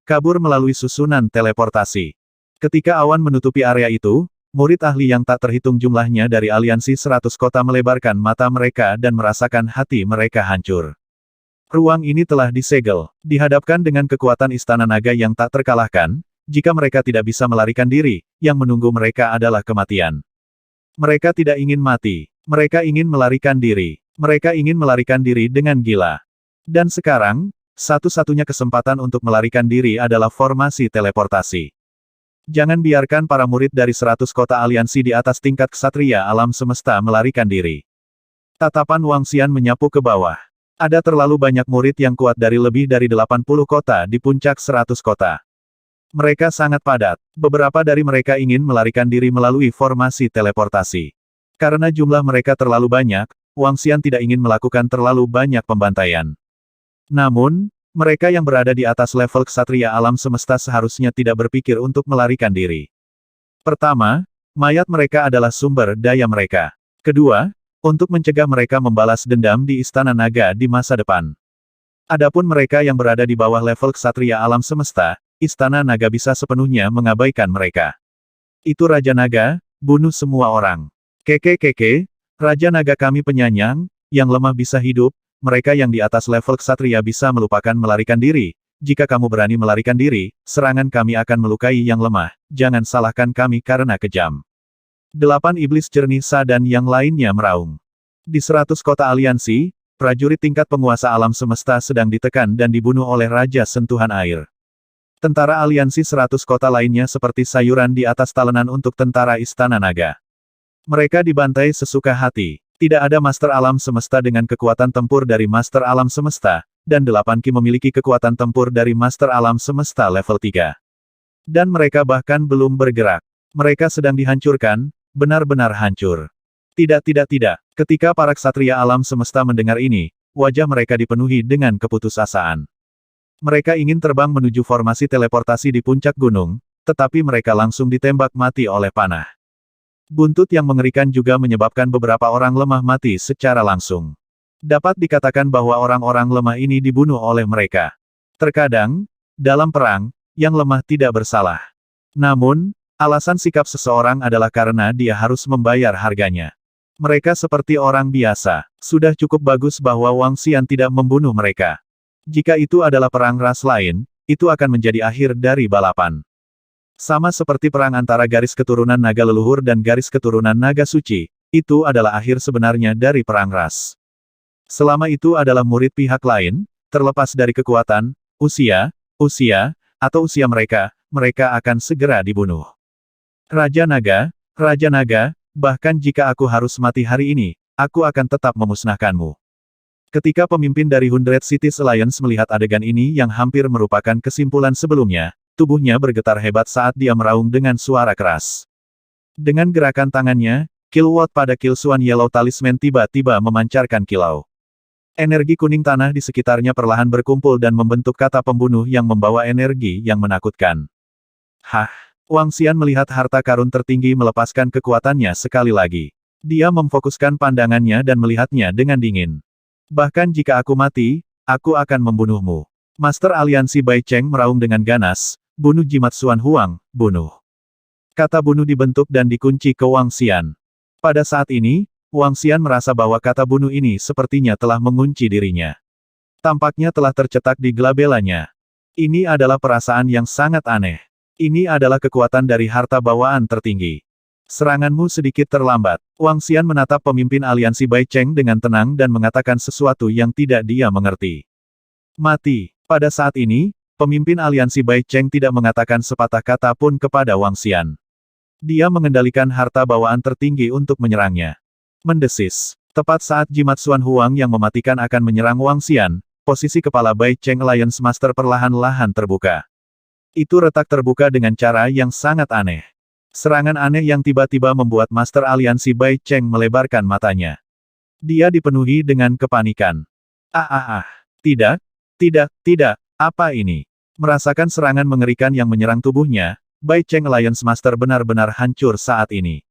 kabur melalui susunan teleportasi. Ketika awan menutupi area itu, murid ahli yang tak terhitung jumlahnya dari aliansi 100 kota melebarkan mata mereka dan merasakan hati mereka hancur. Ruang ini telah disegel, dihadapkan dengan kekuatan Istana Naga yang tak terkalahkan. Jika mereka tidak bisa melarikan diri, yang menunggu mereka adalah kematian. Mereka tidak ingin mati. Mereka ingin melarikan diri. Mereka ingin melarikan diri dengan gila. Dan sekarang, satu-satunya kesempatan untuk melarikan diri adalah formasi teleportasi. Jangan biarkan para murid dari 100 kota aliansi di atas tingkat ksatria alam semesta melarikan diri. Tatapan Wang Xian menyapu ke bawah. Ada terlalu banyak murid yang kuat dari lebih dari 80 kota di puncak 100 kota. Mereka sangat padat. Beberapa dari mereka ingin melarikan diri melalui formasi teleportasi. Karena jumlah mereka terlalu banyak, Wang Xian tidak ingin melakukan terlalu banyak pembantaian. Namun, mereka yang berada di atas level ksatria alam semesta seharusnya tidak berpikir untuk melarikan diri. Pertama, mayat mereka adalah sumber daya mereka. Kedua, untuk mencegah mereka membalas dendam di Istana Naga di masa depan. Adapun mereka yang berada di bawah level ksatria alam semesta, Istana Naga bisa sepenuhnya mengabaikan mereka. Itu Raja Naga, bunuh semua orang. Keke, Raja Naga kami penyayang, yang lemah bisa hidup. Mereka yang di atas level ksatria bisa melupakan melarikan diri. Jika kamu berani melarikan diri, serangan kami akan melukai yang lemah. Jangan salahkan kami karena kejam. 8 iblis jernih sa dan yang lainnya meraung. Di 100 kota aliansi, prajurit tingkat penguasa alam semesta sedang ditekan dan dibunuh oleh Raja Sentuhan Air. Tentara aliansi 100 kota lainnya seperti sayuran di atas talenan untuk tentara Istana Naga. Mereka dibantai sesuka hati. Tidak ada Master Alam Semesta dengan kekuatan tempur dari Master Alam Semesta, dan 8 Ki memiliki kekuatan tempur dari Master Alam Semesta level 3. Dan mereka bahkan belum bergerak. Mereka sedang dihancurkan, benar-benar hancur. Tidak. Ketika para ksatria alam semesta mendengar ini, wajah mereka dipenuhi dengan keputusasaan. Mereka ingin terbang menuju formasi teleportasi di puncak gunung, tetapi mereka langsung ditembak mati oleh panah. Buntut yang mengerikan juga menyebabkan beberapa orang lemah mati secara langsung. Dapat dikatakan bahwa orang-orang lemah ini dibunuh oleh mereka. Terkadang, dalam perang, yang lemah tidak bersalah. Namun, alasan sikap seseorang adalah karena dia harus membayar harganya. Mereka seperti orang biasa. Sudah cukup bagus bahwa Wang Xian tidak membunuh mereka. Jika itu adalah perang ras lain, itu akan menjadi akhir dari balapan. Sama seperti perang antara garis keturunan naga leluhur dan garis keturunan naga suci, itu adalah akhir sebenarnya dari perang ras. Selama itu adalah murid pihak lain, terlepas dari kekuatan, usia, atau usia mereka, mereka akan segera dibunuh. Raja Naga, bahkan jika aku harus mati hari ini, aku akan tetap memusnahkanmu. Ketika pemimpin dari 100 Cities Alliance melihat adegan ini yang hampir merupakan kesimpulan sebelumnya, tubuhnya bergetar hebat saat dia meraung dengan suara keras. Dengan gerakan tangannya, kilowatt pada Kilsuan Yellow Talisman tiba-tiba memancarkan kilau. Energi kuning tanah di sekitarnya perlahan berkumpul dan membentuk kata pembunuh yang membawa energi yang menakutkan. Hah! Wang Xian melihat harta karun tertinggi melepaskan kekuatannya sekali lagi. Dia memfokuskan pandangannya dan melihatnya dengan dingin. Bahkan jika aku mati, aku akan membunuhmu. Master Aliansi Bai Cheng meraung dengan ganas, bunuh jimat Xuan Huang, bunuh. Kata bunuh dibentuk dan dikunci ke Wang Xian. Pada saat ini, Wang Xian merasa bahwa kata bunuh ini sepertinya telah mengunci dirinya. Tampaknya telah tercetak di glabelanya. Ini adalah perasaan yang sangat aneh. Ini adalah kekuatan dari harta bawaan tertinggi. Seranganmu sedikit terlambat. Wang Xian menatap pemimpin aliansi Bai Cheng dengan tenang dan mengatakan sesuatu yang tidak dia mengerti. Mati. Pada saat ini, pemimpin aliansi Bai Cheng tidak mengatakan sepatah kata pun kepada Wang Xian. Dia mengendalikan harta bawaan tertinggi untuk menyerangnya. Mendesis. Tepat saat jimat Xuan Huang yang mematikan akan menyerang Wang Xian, posisi kepala Bai Cheng Alliance Master perlahan-lahan terbuka. Itu retak terbuka dengan cara yang sangat aneh. Serangan aneh yang tiba-tiba membuat Master Aliansi Bai Cheng melebarkan matanya. Dia dipenuhi dengan kepanikan. Tidak, apa ini? Merasakan serangan mengerikan yang menyerang tubuhnya, Bai Cheng Alliance Master benar-benar hancur saat ini.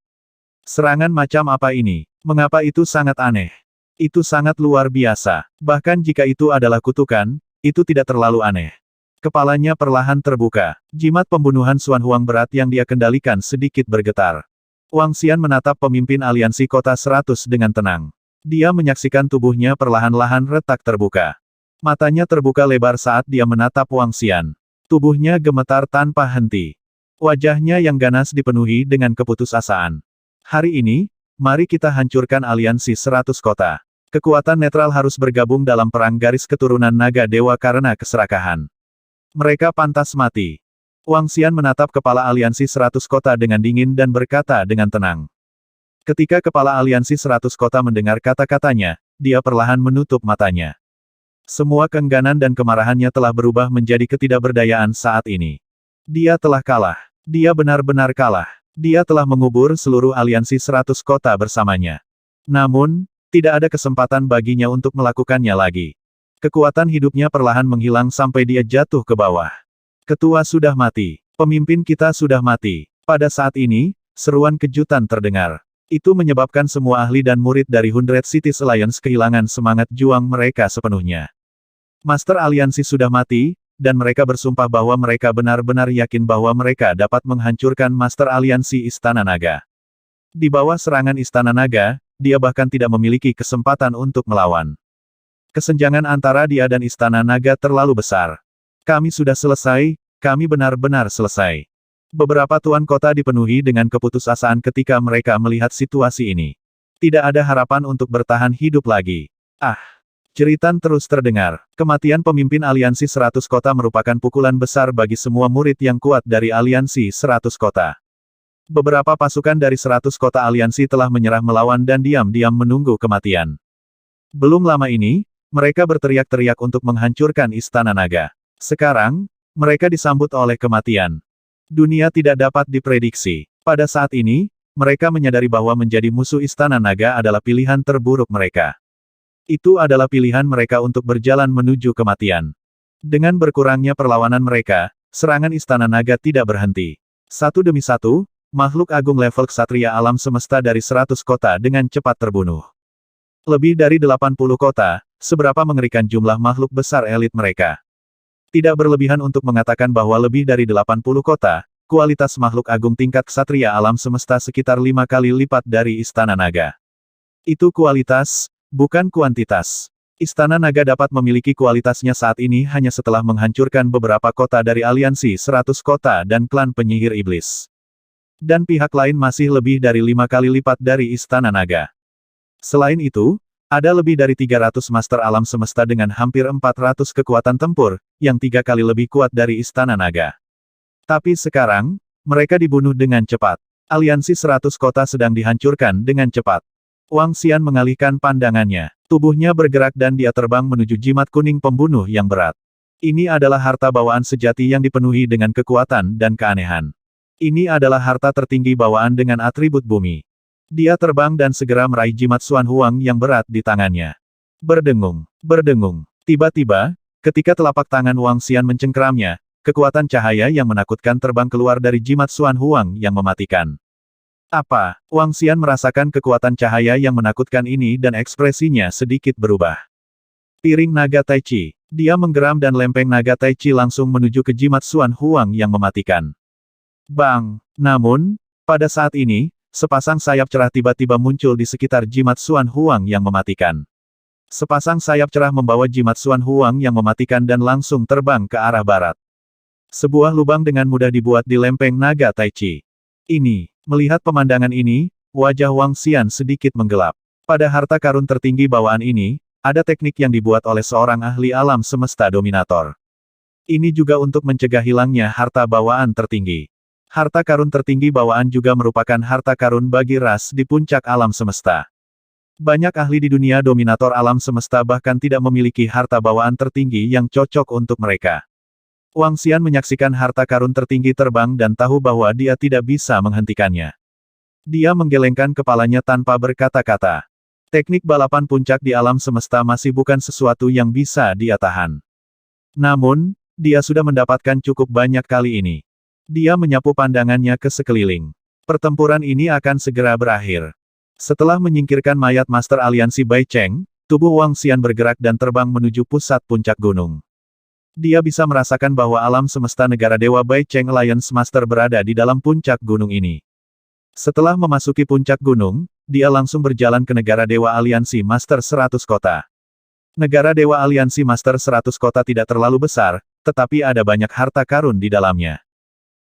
Serangan macam apa ini? Mengapa itu sangat aneh? Itu sangat luar biasa. Bahkan jika itu adalah kutukan, itu tidak terlalu aneh. Kepalanya perlahan terbuka. Jimat pembunuhan Xuan Huang berat yang dia kendalikan sedikit bergetar. Wang Xian menatap pemimpin aliansi kota 100 dengan tenang. Dia menyaksikan tubuhnya perlahan-lahan retak terbuka. Matanya terbuka lebar saat dia menatap Wang Xian. Tubuhnya gemetar tanpa henti. Wajahnya yang ganas dipenuhi dengan keputusasaan. Hari ini, mari kita hancurkan aliansi 100 kota. Kekuatan netral harus bergabung dalam perang garis keturunan naga dewa karena keserakahan. Mereka pantas mati. Wang Xian menatap kepala aliansi 100 kota dengan dingin dan berkata dengan tenang. Ketika kepala aliansi 100 kota mendengar kata-katanya, dia perlahan menutup matanya. Semua keengganan dan kemarahannya telah berubah menjadi ketidakberdayaan saat ini. Dia telah kalah. Dia benar-benar kalah. Dia telah mengubur seluruh aliansi 100 kota bersamanya. Namun, tidak ada kesempatan baginya untuk melakukannya lagi. Kekuatan hidupnya perlahan menghilang sampai dia jatuh ke bawah. Ketua sudah mati. Pemimpin kita sudah mati. Pada saat ini, seruan kejutan terdengar. Itu menyebabkan semua ahli dan murid dari 100 Cities Alliance kehilangan semangat juang mereka sepenuhnya. Master Aliansi sudah mati, dan mereka bersumpah bahwa mereka benar-benar yakin bahwa mereka dapat menghancurkan Master Aliansi Istana Naga. Di bawah serangan Istana Naga, dia bahkan tidak memiliki kesempatan untuk melawan. Kesenjangan antara dia dan Istana Naga terlalu besar. Kami sudah selesai, kami benar-benar selesai. Beberapa tuan kota dipenuhi dengan keputusasaan ketika mereka melihat situasi ini. Tidak ada harapan untuk bertahan hidup lagi. Jeritan terus terdengar. Kematian pemimpin aliansi 100 kota merupakan pukulan besar bagi semua murid yang kuat dari aliansi 100 kota. Beberapa pasukan dari 100 kota aliansi telah menyerah melawan dan diam-diam menunggu kematian. Belum lama ini, mereka berteriak-teriak untuk menghancurkan Istana Naga. Sekarang, mereka disambut oleh kematian. Dunia tidak dapat diprediksi. Pada saat ini, mereka menyadari bahwa menjadi musuh Istana Naga adalah pilihan terburuk mereka. Itu adalah pilihan mereka untuk berjalan menuju kematian. Dengan berkurangnya perlawanan mereka, serangan Istana Naga tidak berhenti. Satu demi satu, makhluk agung level ksatria alam semesta dari 100 kota dengan cepat terbunuh. Lebih dari 80 kota, seberapa mengerikan jumlah makhluk besar elit mereka. Tidak berlebihan untuk mengatakan bahwa lebih dari 80 kota, kualitas makhluk agung tingkat ksatria alam semesta sekitar 5 kali lipat dari Istana Naga. Itu kualitas, bukan kuantitas. Istana Naga dapat memiliki kualitasnya saat ini hanya setelah menghancurkan beberapa kota dari aliansi 100 kota dan klan penyihir iblis. Dan pihak lain masih lebih dari 5 kali lipat dari Istana Naga. Selain itu, ada lebih dari 300 master alam semesta dengan hampir 400 kekuatan tempur, yang 3 kali lebih kuat dari Istana Naga. Tapi sekarang, mereka dibunuh dengan cepat. Aliansi 100 kota sedang dihancurkan dengan cepat. Wang Xian mengalihkan pandangannya. Tubuhnya bergerak dan dia terbang menuju jimat kuning pembunuh yang berat. Ini adalah harta bawaan sejati yang dipenuhi dengan kekuatan dan keanehan. Ini adalah harta tertinggi bawaan dengan atribut bumi. Dia terbang dan segera meraih jimat Xuan Huang yang berat di tangannya. Berdengung, berdengung. Tiba-tiba, ketika telapak tangan Wang Xian mencengkeramnya, kekuatan cahaya yang menakutkan terbang keluar dari jimat Xuan Huang yang mematikan. Apa? Wang Xian merasakan kekuatan cahaya yang menakutkan ini dan ekspresinya sedikit berubah. Piring naga Tai Chi. Dia menggeram dan lempeng naga Tai Chi langsung menuju ke jimat Xuan Huang yang mematikan. Bang! Namun, pada saat ini, sepasang sayap cerah tiba-tiba muncul di sekitar jimat Xuan Huang yang mematikan. Sepasang sayap cerah membawa jimat Xuan Huang yang mematikan dan langsung terbang ke arah barat. Sebuah lubang dengan mudah dibuat di lempeng naga Tai Chi. Melihat pemandangan ini, wajah Wang Xian sedikit menggelap. Pada harta karun tertinggi bawaan ini, ada teknik yang dibuat oleh seorang ahli alam semesta dominator. Ini juga untuk mencegah hilangnya harta bawaan tertinggi. Harta karun tertinggi bawaan juga merupakan harta karun bagi ras di puncak alam semesta. Banyak ahli di dunia dominator alam semesta bahkan tidak memiliki harta bawaan tertinggi yang cocok untuk mereka. Wang Xian menyaksikan harta karun tertinggi terbang dan tahu bahwa dia tidak bisa menghentikannya. Dia menggelengkan kepalanya tanpa berkata-kata. Teknik balapan puncak di alam semesta masih bukan sesuatu yang bisa dia tahan. Namun, dia sudah mendapatkan cukup banyak kali ini. Dia menyapu pandangannya ke sekeliling. Pertempuran ini akan segera berakhir. Setelah menyingkirkan mayat Master Aliansi Bai Cheng, tubuh Wang Xian bergerak dan terbang menuju pusat puncak gunung. Dia bisa merasakan bahwa alam semesta negara Dewa Bai Cheng Alliance Master berada di dalam puncak gunung ini. Setelah memasuki puncak gunung, dia langsung berjalan ke negara Dewa Aliansi Master 100 kota. Negara Dewa Aliansi Master 100 kota tidak terlalu besar, tetapi ada banyak harta karun di dalamnya.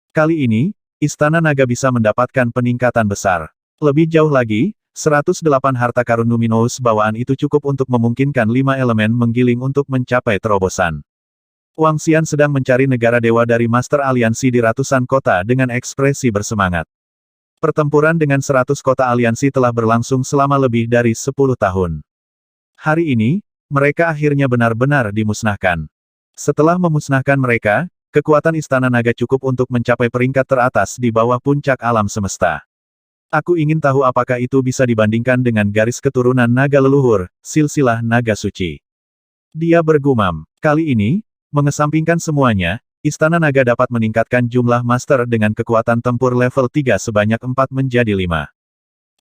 Kali ini, Istana Naga bisa mendapatkan peningkatan besar. Lebih jauh lagi, 108 harta karun luminous bawaan itu cukup untuk memungkinkan 5 elemen menggiling untuk mencapai terobosan. Wang Xian sedang mencari negara dewa dari Master Aliansi di ratusan kota dengan ekspresi bersemangat. Pertempuran dengan 100 kota aliansi telah berlangsung selama lebih dari 10 tahun. Hari ini, mereka akhirnya benar-benar dimusnahkan. Setelah memusnahkan mereka, kekuatan Istana Naga cukup untuk mencapai peringkat teratas di bawah puncak alam semesta. Aku ingin tahu apakah itu bisa dibandingkan dengan garis keturunan naga leluhur, silsilah naga suci. Dia bergumam. Kali ini, mengesampingkan semuanya, Istana Naga dapat meningkatkan jumlah master dengan kekuatan tempur level 3 sebanyak 4 menjadi 5.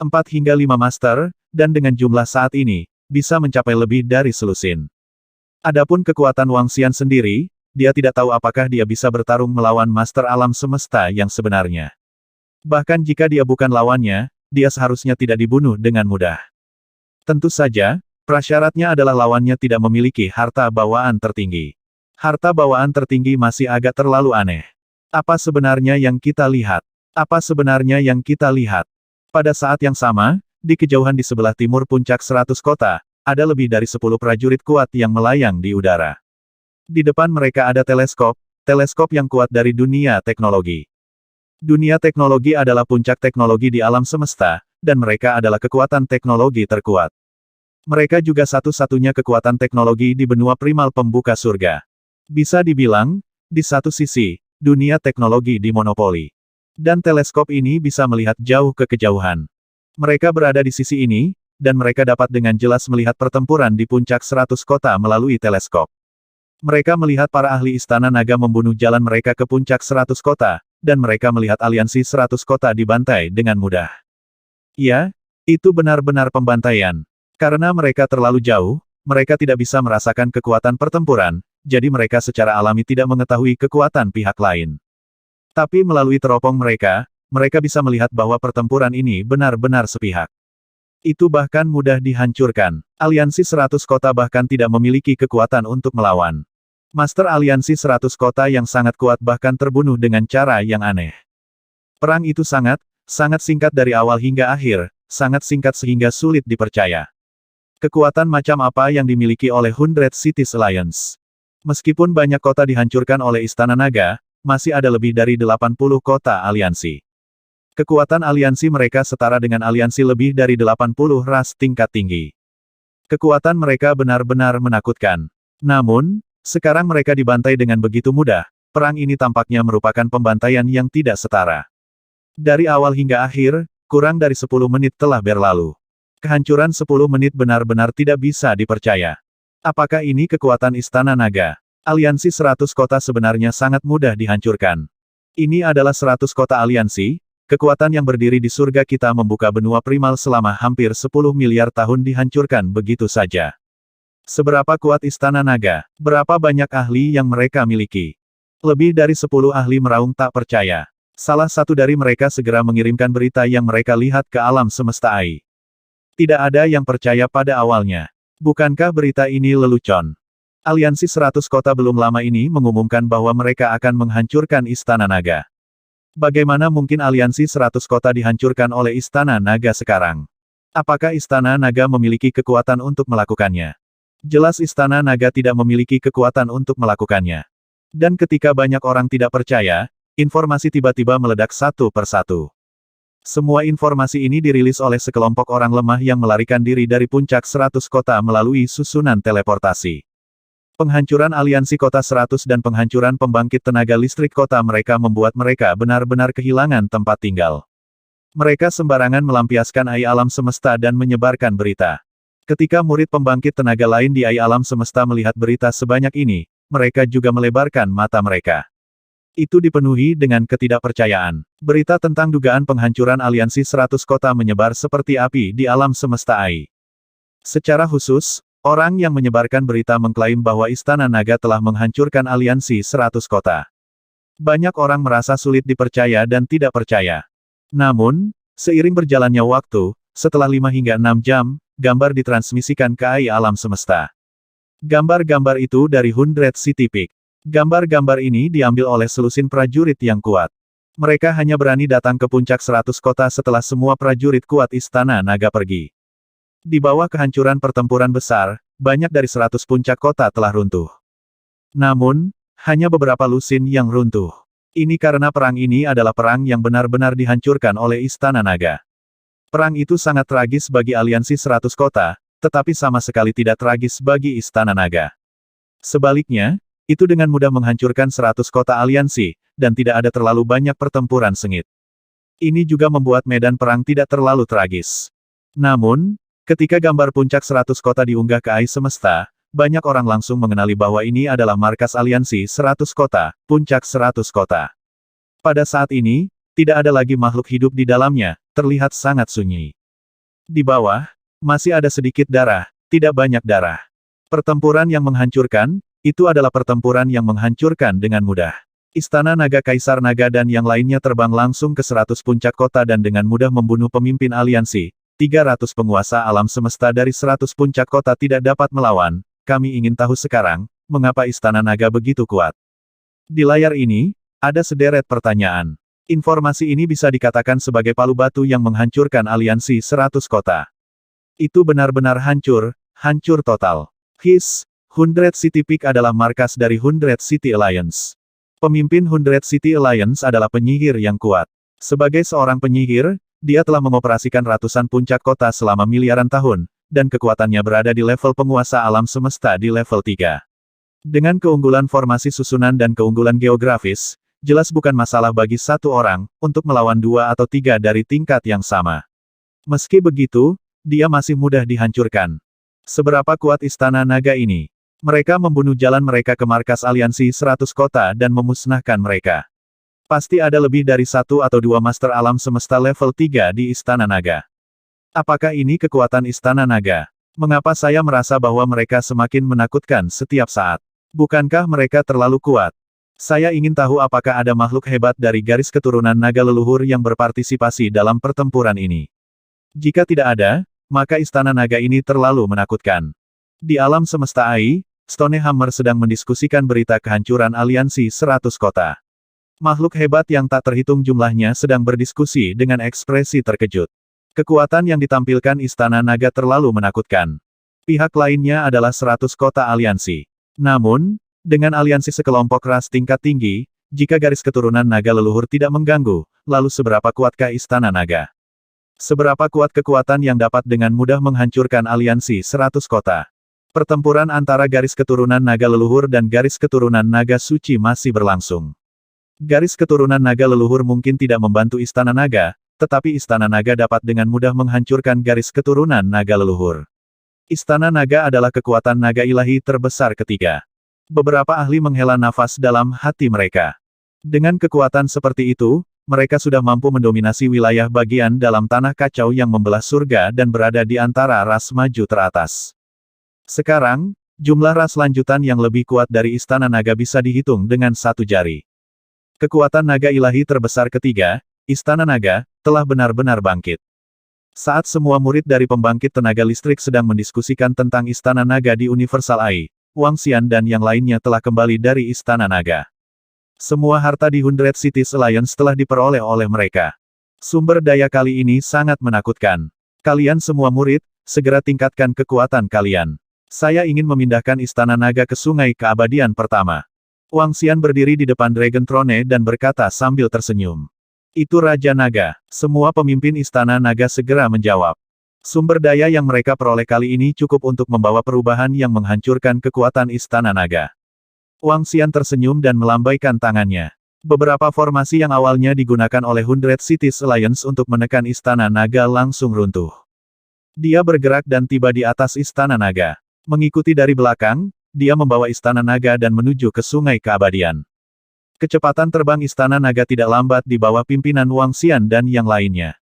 4 hingga 5 master, dan dengan jumlah saat ini, bisa mencapai lebih dari selusin. Adapun kekuatan Wang Xian sendiri, dia tidak tahu apakah dia bisa bertarung melawan master alam semesta yang sebenarnya. Bahkan jika dia bukan lawannya, dia seharusnya tidak dibunuh dengan mudah. Tentu saja, prasyaratnya adalah lawannya tidak memiliki harta bawaan tertinggi. Harta bawaan tertinggi masih agak terlalu aneh. Apa sebenarnya yang kita lihat? Apa sebenarnya yang kita lihat? Pada saat yang sama, di kejauhan di sebelah timur puncak 100 kota, ada lebih dari 10 prajurit kuat yang melayang di udara. Di depan mereka ada teleskop yang kuat dari dunia teknologi. Dunia teknologi adalah puncak teknologi di alam semesta, dan mereka adalah kekuatan teknologi terkuat. Mereka juga satu-satunya kekuatan teknologi di benua primal pembuka surga. Bisa dibilang, di satu sisi, dunia teknologi dimonopoli. Dan teleskop ini bisa melihat jauh ke kejauhan. Mereka berada di sisi ini, dan mereka dapat dengan jelas melihat pertempuran di puncak 100 kota melalui teleskop. Mereka melihat para ahli Istana Naga membunuh jalan mereka ke puncak 100 kota, dan mereka melihat aliansi 100 kota dibantai dengan mudah. Ya, itu benar-benar pembantaian. Karena mereka terlalu jauh, mereka tidak bisa merasakan kekuatan pertempuran, jadi mereka secara alami tidak mengetahui kekuatan pihak lain. Tapi melalui teropong mereka bisa melihat bahwa pertempuran ini benar-benar sepihak. Itu bahkan mudah dihancurkan. Aliansi 100 kota bahkan tidak memiliki kekuatan untuk melawan. Master aliansi 100 kota yang sangat kuat bahkan terbunuh dengan cara yang aneh. Perang itu sangat singkat dari awal hingga akhir, sangat singkat sehingga sulit dipercaya. Kekuatan macam apa yang dimiliki oleh 100 Cities Alliance? Meskipun banyak kota dihancurkan oleh Istana Naga, masih ada lebih dari 80 kota aliansi. Kekuatan aliansi mereka setara dengan aliansi lebih dari 80 ras tingkat tinggi. Kekuatan mereka benar-benar menakutkan. Namun, sekarang mereka dibantai dengan begitu mudah, perang ini tampaknya merupakan pembantaian yang tidak setara. Dari awal hingga akhir, kurang dari 10 menit telah berlalu. Kehancuran 10 menit benar-benar tidak bisa dipercaya. Apakah ini kekuatan Istana Naga? Aliansi 100 kota sebenarnya sangat mudah dihancurkan. Ini adalah 100 kota aliansi, kekuatan yang berdiri di surga kita membuka benua primal selama hampir 10 miliar tahun dihancurkan begitu saja. Seberapa kuat Istana Naga? Berapa banyak ahli yang mereka miliki? Lebih dari 10 ahli meraung tak percaya. Salah satu dari mereka segera mengirimkan berita yang mereka lihat ke alam semesta AI. Tidak ada yang percaya pada awalnya. Bukankah berita ini lelucon? Aliansi 100 kota belum lama ini mengumumkan bahwa mereka akan menghancurkan Istana Naga. Bagaimana mungkin aliansi 100 kota dihancurkan oleh Istana Naga sekarang? Apakah Istana Naga memiliki kekuatan untuk melakukannya? Jelas Istana Naga tidak memiliki kekuatan untuk melakukannya. Dan ketika banyak orang tidak percaya, informasi tiba-tiba meledak satu persatu. Semua informasi ini dirilis oleh sekelompok orang lemah yang melarikan diri dari puncak 100 kota melalui susunan teleportasi. Penghancuran aliansi kota 100 dan penghancuran pembangkit tenaga listrik kota mereka membuat mereka benar-benar kehilangan tempat tinggal. Mereka sembarangan melampiaskan AI alam semesta dan menyebarkan berita. Ketika murid pembangkit tenaga lain di AI alam semesta melihat berita sebanyak ini, mereka juga melebarkan mata mereka. Itu dipenuhi dengan ketidakpercayaan. Berita tentang dugaan penghancuran aliansi 100 kota menyebar seperti api di alam semesta AI. Secara khusus, orang yang menyebarkan berita mengklaim bahwa Istana Naga telah menghancurkan aliansi 100 kota. Banyak orang merasa sulit dipercaya dan tidak percaya. Namun, seiring berjalannya waktu, setelah 5 hingga 6 jam, gambar ditransmisikan ke AI alam semesta. Gambar-gambar itu dari 100 City Peak. Gambar-gambar ini diambil oleh selusin prajurit yang kuat. Mereka hanya berani datang ke puncak 100 kota setelah semua prajurit kuat Istana Naga pergi. Di bawah kehancuran pertempuran besar, banyak dari 100 puncak kota telah runtuh. Namun, hanya beberapa lusin yang runtuh. Ini karena perang ini adalah perang yang benar-benar dihancurkan oleh Istana Naga. Perang itu sangat tragis bagi aliansi 100 kota, tetapi sama sekali tidak tragis bagi Istana Naga. Sebaliknya, itu dengan mudah menghancurkan 100 kota aliansi, dan tidak ada terlalu banyak pertempuran sengit. Ini juga membuat medan perang tidak terlalu tragis. Namun, ketika gambar puncak 100 kota diunggah ke AI semesta, banyak orang langsung mengenali bahwa ini adalah markas aliansi 100 kota, puncak 100 kota. Pada saat ini, tidak ada lagi makhluk hidup di dalamnya, terlihat sangat sunyi. Di bawah, masih ada sedikit darah, tidak banyak darah. Pertempuran yang menghancurkan, itu adalah pertempuran yang menghancurkan dengan mudah. Istana Naga Kaisar Naga dan yang lainnya terbang langsung ke 100 puncak kota dan dengan mudah membunuh pemimpin aliansi. 300 penguasa alam semesta dari 100 puncak kota tidak dapat melawan. Kami ingin tahu sekarang, mengapa Istana Naga begitu kuat? Di layar ini, ada sederet pertanyaan. Informasi ini bisa dikatakan sebagai palu batu yang menghancurkan aliansi 100 kota. Itu benar-benar hancur, hancur total. His, 100 City Peak adalah markas dari 100 City Alliance. Pemimpin 100 City Alliance adalah penyihir yang kuat. Sebagai seorang penyihir, dia telah mengoperasikan ratusan puncak kota selama miliaran tahun, dan kekuatannya berada di level penguasa alam semesta di level 3. Dengan keunggulan formasi susunan dan keunggulan geografis, jelas bukan masalah bagi satu orang, untuk melawan 2 atau 3 dari tingkat yang sama. Meski begitu, dia masih mudah dihancurkan. Seberapa kuat Istana Naga ini? Mereka membunuh jalan mereka ke markas aliansi 100 kota dan memusnahkan mereka. Pasti ada lebih dari 1 atau 2 Master Alam Semesta level 3 di Istana Naga. Apakah ini kekuatan Istana Naga? Mengapa saya merasa bahwa mereka semakin menakutkan setiap saat? Bukankah mereka terlalu kuat? Saya ingin tahu apakah ada makhluk hebat dari garis keturunan naga leluhur yang berpartisipasi dalam pertempuran ini. Jika tidak ada, maka Istana Naga ini terlalu menakutkan. Di alam semesta AI, Stonehammer sedang mendiskusikan berita kehancuran aliansi 100 kota. Makhluk hebat yang tak terhitung jumlahnya sedang berdiskusi dengan ekspresi terkejut. Kekuatan yang ditampilkan Istana Naga terlalu menakutkan. Pihak lainnya adalah 100 kota aliansi. Namun, dengan aliansi sekelompok ras tingkat tinggi, jika garis keturunan naga leluhur tidak mengganggu, lalu seberapa kuatkah Istana Naga? Seberapa kuat kekuatan yang dapat dengan mudah menghancurkan aliansi 100 kota? Pertempuran antara garis keturunan naga leluhur dan garis keturunan naga suci masih berlangsung. Garis keturunan naga leluhur mungkin tidak membantu Istana Naga, tetapi Istana Naga dapat dengan mudah menghancurkan garis keturunan naga leluhur. Istana Naga adalah kekuatan naga ilahi terbesar ketiga. Beberapa ahli menghela nafas dalam hati mereka. Dengan kekuatan seperti itu, mereka sudah mampu mendominasi wilayah bagian dalam tanah kacau yang membelah surga dan berada di antara ras maju teratas. Sekarang, jumlah ras lanjutan yang lebih kuat dari Istana Naga bisa dihitung dengan satu jari. Kekuatan naga ilahi terbesar ketiga, Istana Naga, telah benar-benar bangkit. Saat semua murid dari pembangkit tenaga listrik sedang mendiskusikan tentang Istana Naga di Universal AI, Wang Xian dan yang lainnya telah kembali dari Istana Naga. Semua harta di 100 Cities Alliance telah diperoleh oleh mereka. Sumber daya kali ini sangat menakutkan. Kalian semua murid, segera tingkatkan kekuatan kalian. Saya ingin memindahkan Istana Naga ke Sungai Keabadian pertama. Wang Xian berdiri di depan Dragon Throne dan berkata sambil tersenyum. Itu Raja Naga. Semua pemimpin Istana Naga segera menjawab. Sumber daya yang mereka peroleh kali ini cukup untuk membawa perubahan yang menghancurkan kekuatan Istana Naga. Wang Xian tersenyum dan melambaikan tangannya. Beberapa formasi yang awalnya digunakan oleh 100 Cities Alliance untuk menekan Istana Naga langsung runtuh. Dia bergerak dan tiba di atas Istana Naga. Mengikuti dari belakang, dia membawa Istana Naga dan menuju ke Sungai Keabadian. Kecepatan terbang Istana Naga tidak lambat di bawah pimpinan Wang Xian dan yang lainnya.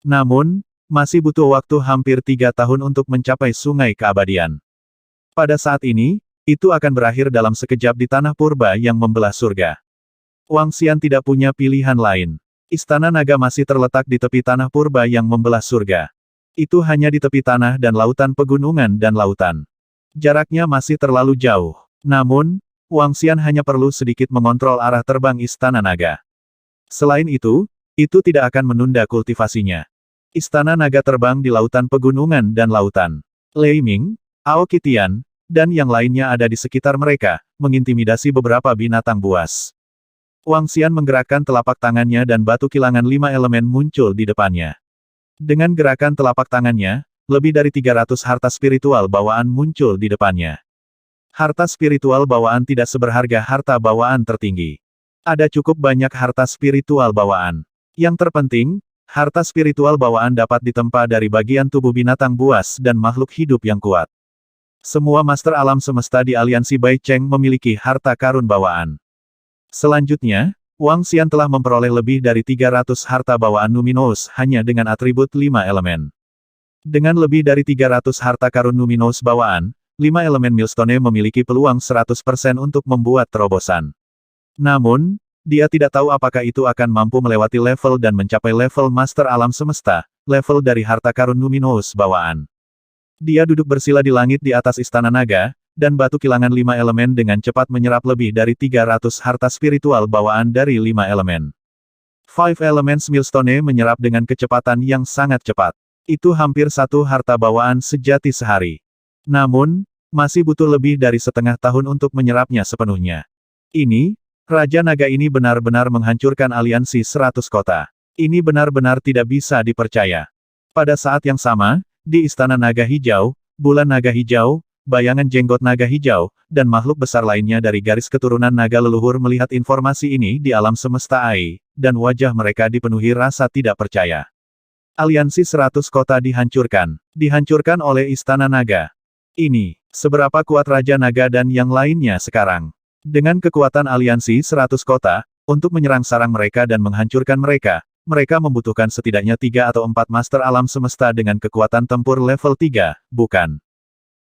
Namun, masih butuh waktu hampir 3 tahun untuk mencapai Sungai Keabadian. Pada saat ini, itu akan berakhir dalam sekejap di tanah purba yang membelah surga. Wang Xian tidak punya pilihan lain. Istana Naga masih terletak di tepi tanah purba yang membelah surga. Itu hanya di tepi tanah dan lautan pegunungan dan lautan. Jaraknya masih terlalu jauh. Namun, Wang Xian hanya perlu sedikit mengontrol arah terbang Istana Naga. Selain itu tidak akan menunda kultivasinya. Istana Naga terbang di lautan pegunungan dan lautan. Lei Ming, Aoki Tian, dan yang lainnya ada di sekitar mereka, mengintimidasi beberapa binatang buas. Wang Xian menggerakkan telapak tangannya dan batu kilangan 5 elemen muncul di depannya. Dengan gerakan telapak tangannya, lebih dari 300 harta spiritual bawaan muncul di depannya. Harta spiritual bawaan tidak seberharga harta bawaan tertinggi. Ada cukup banyak harta spiritual bawaan. Yang terpenting, harta spiritual bawaan dapat ditempa dari bagian tubuh binatang buas dan makhluk hidup yang kuat. Semua master alam semesta di aliansi Bai Cheng memiliki harta karun bawaan. Selanjutnya, Wang Xian telah memperoleh lebih dari 300 harta bawaan Numinous hanya dengan atribut 5 elemen. Dengan lebih dari 300 harta karun Numinous bawaan, 5 elemen Millstone memiliki peluang 100% untuk membuat terobosan. Namun, dia tidak tahu apakah itu akan mampu melewati level dan mencapai level master alam semesta, level dari harta karun Numinous bawaan. Dia duduk bersila di langit di atas Istana Naga, dan batu kilangan 5 elemen dengan cepat menyerap lebih dari 300 harta spiritual bawaan dari 5 elemen. 5 Elements Millstone menyerap dengan kecepatan yang sangat cepat. Itu hampir 1 harta bawaan sejati sehari. Namun, masih butuh lebih dari setengah tahun untuk menyerapnya sepenuhnya. Ini, Raja Naga ini benar-benar menghancurkan aliansi 100 kota. Ini benar-benar tidak bisa dipercaya. Pada saat yang sama, di Istana Naga Hijau, Bulan Naga Hijau, bayangan jenggot naga hijau, dan makhluk besar lainnya dari garis keturunan naga leluhur melihat informasi ini di alam semesta AI, dan wajah mereka dipenuhi rasa tidak percaya. Aliansi 100 kota dihancurkan. Dihancurkan oleh Istana Naga. Ini, seberapa kuat Raja Naga dan yang lainnya sekarang. Dengan kekuatan aliansi 100 kota, untuk menyerang sarang mereka dan menghancurkan mereka, mereka membutuhkan setidaknya 3 atau 4 master alam semesta dengan kekuatan tempur level 3, bukan?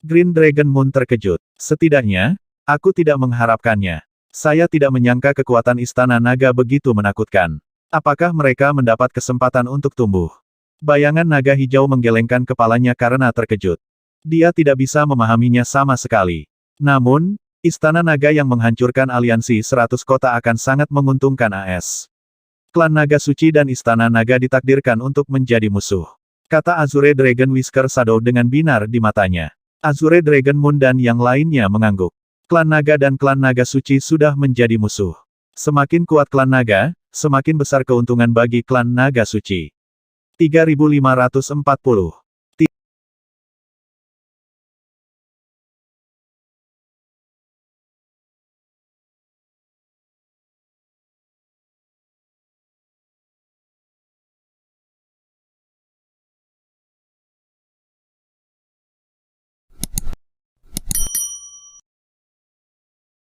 Green Dragon Moon terkejut. Setidaknya, aku tidak mengharapkannya. Saya tidak menyangka kekuatan Istana Naga begitu menakutkan. Apakah mereka mendapat kesempatan untuk tumbuh? Bayangan naga hijau menggelengkan kepalanya karena terkejut. Dia tidak bisa memahaminya sama sekali. Namun, Istana Naga yang menghancurkan aliansi 100 kota akan sangat menguntungkan AS. Klan Naga Suci dan Istana Naga ditakdirkan untuk menjadi musuh. Kata Azure Dragon Whisker Shadow dengan binar di matanya. Azure Dragon Moon dan yang lainnya mengangguk. Klan Naga dan Klan Naga Suci sudah menjadi musuh. Semakin kuat Klan Naga, semakin besar keuntungan bagi Klan Naga Suci. 3540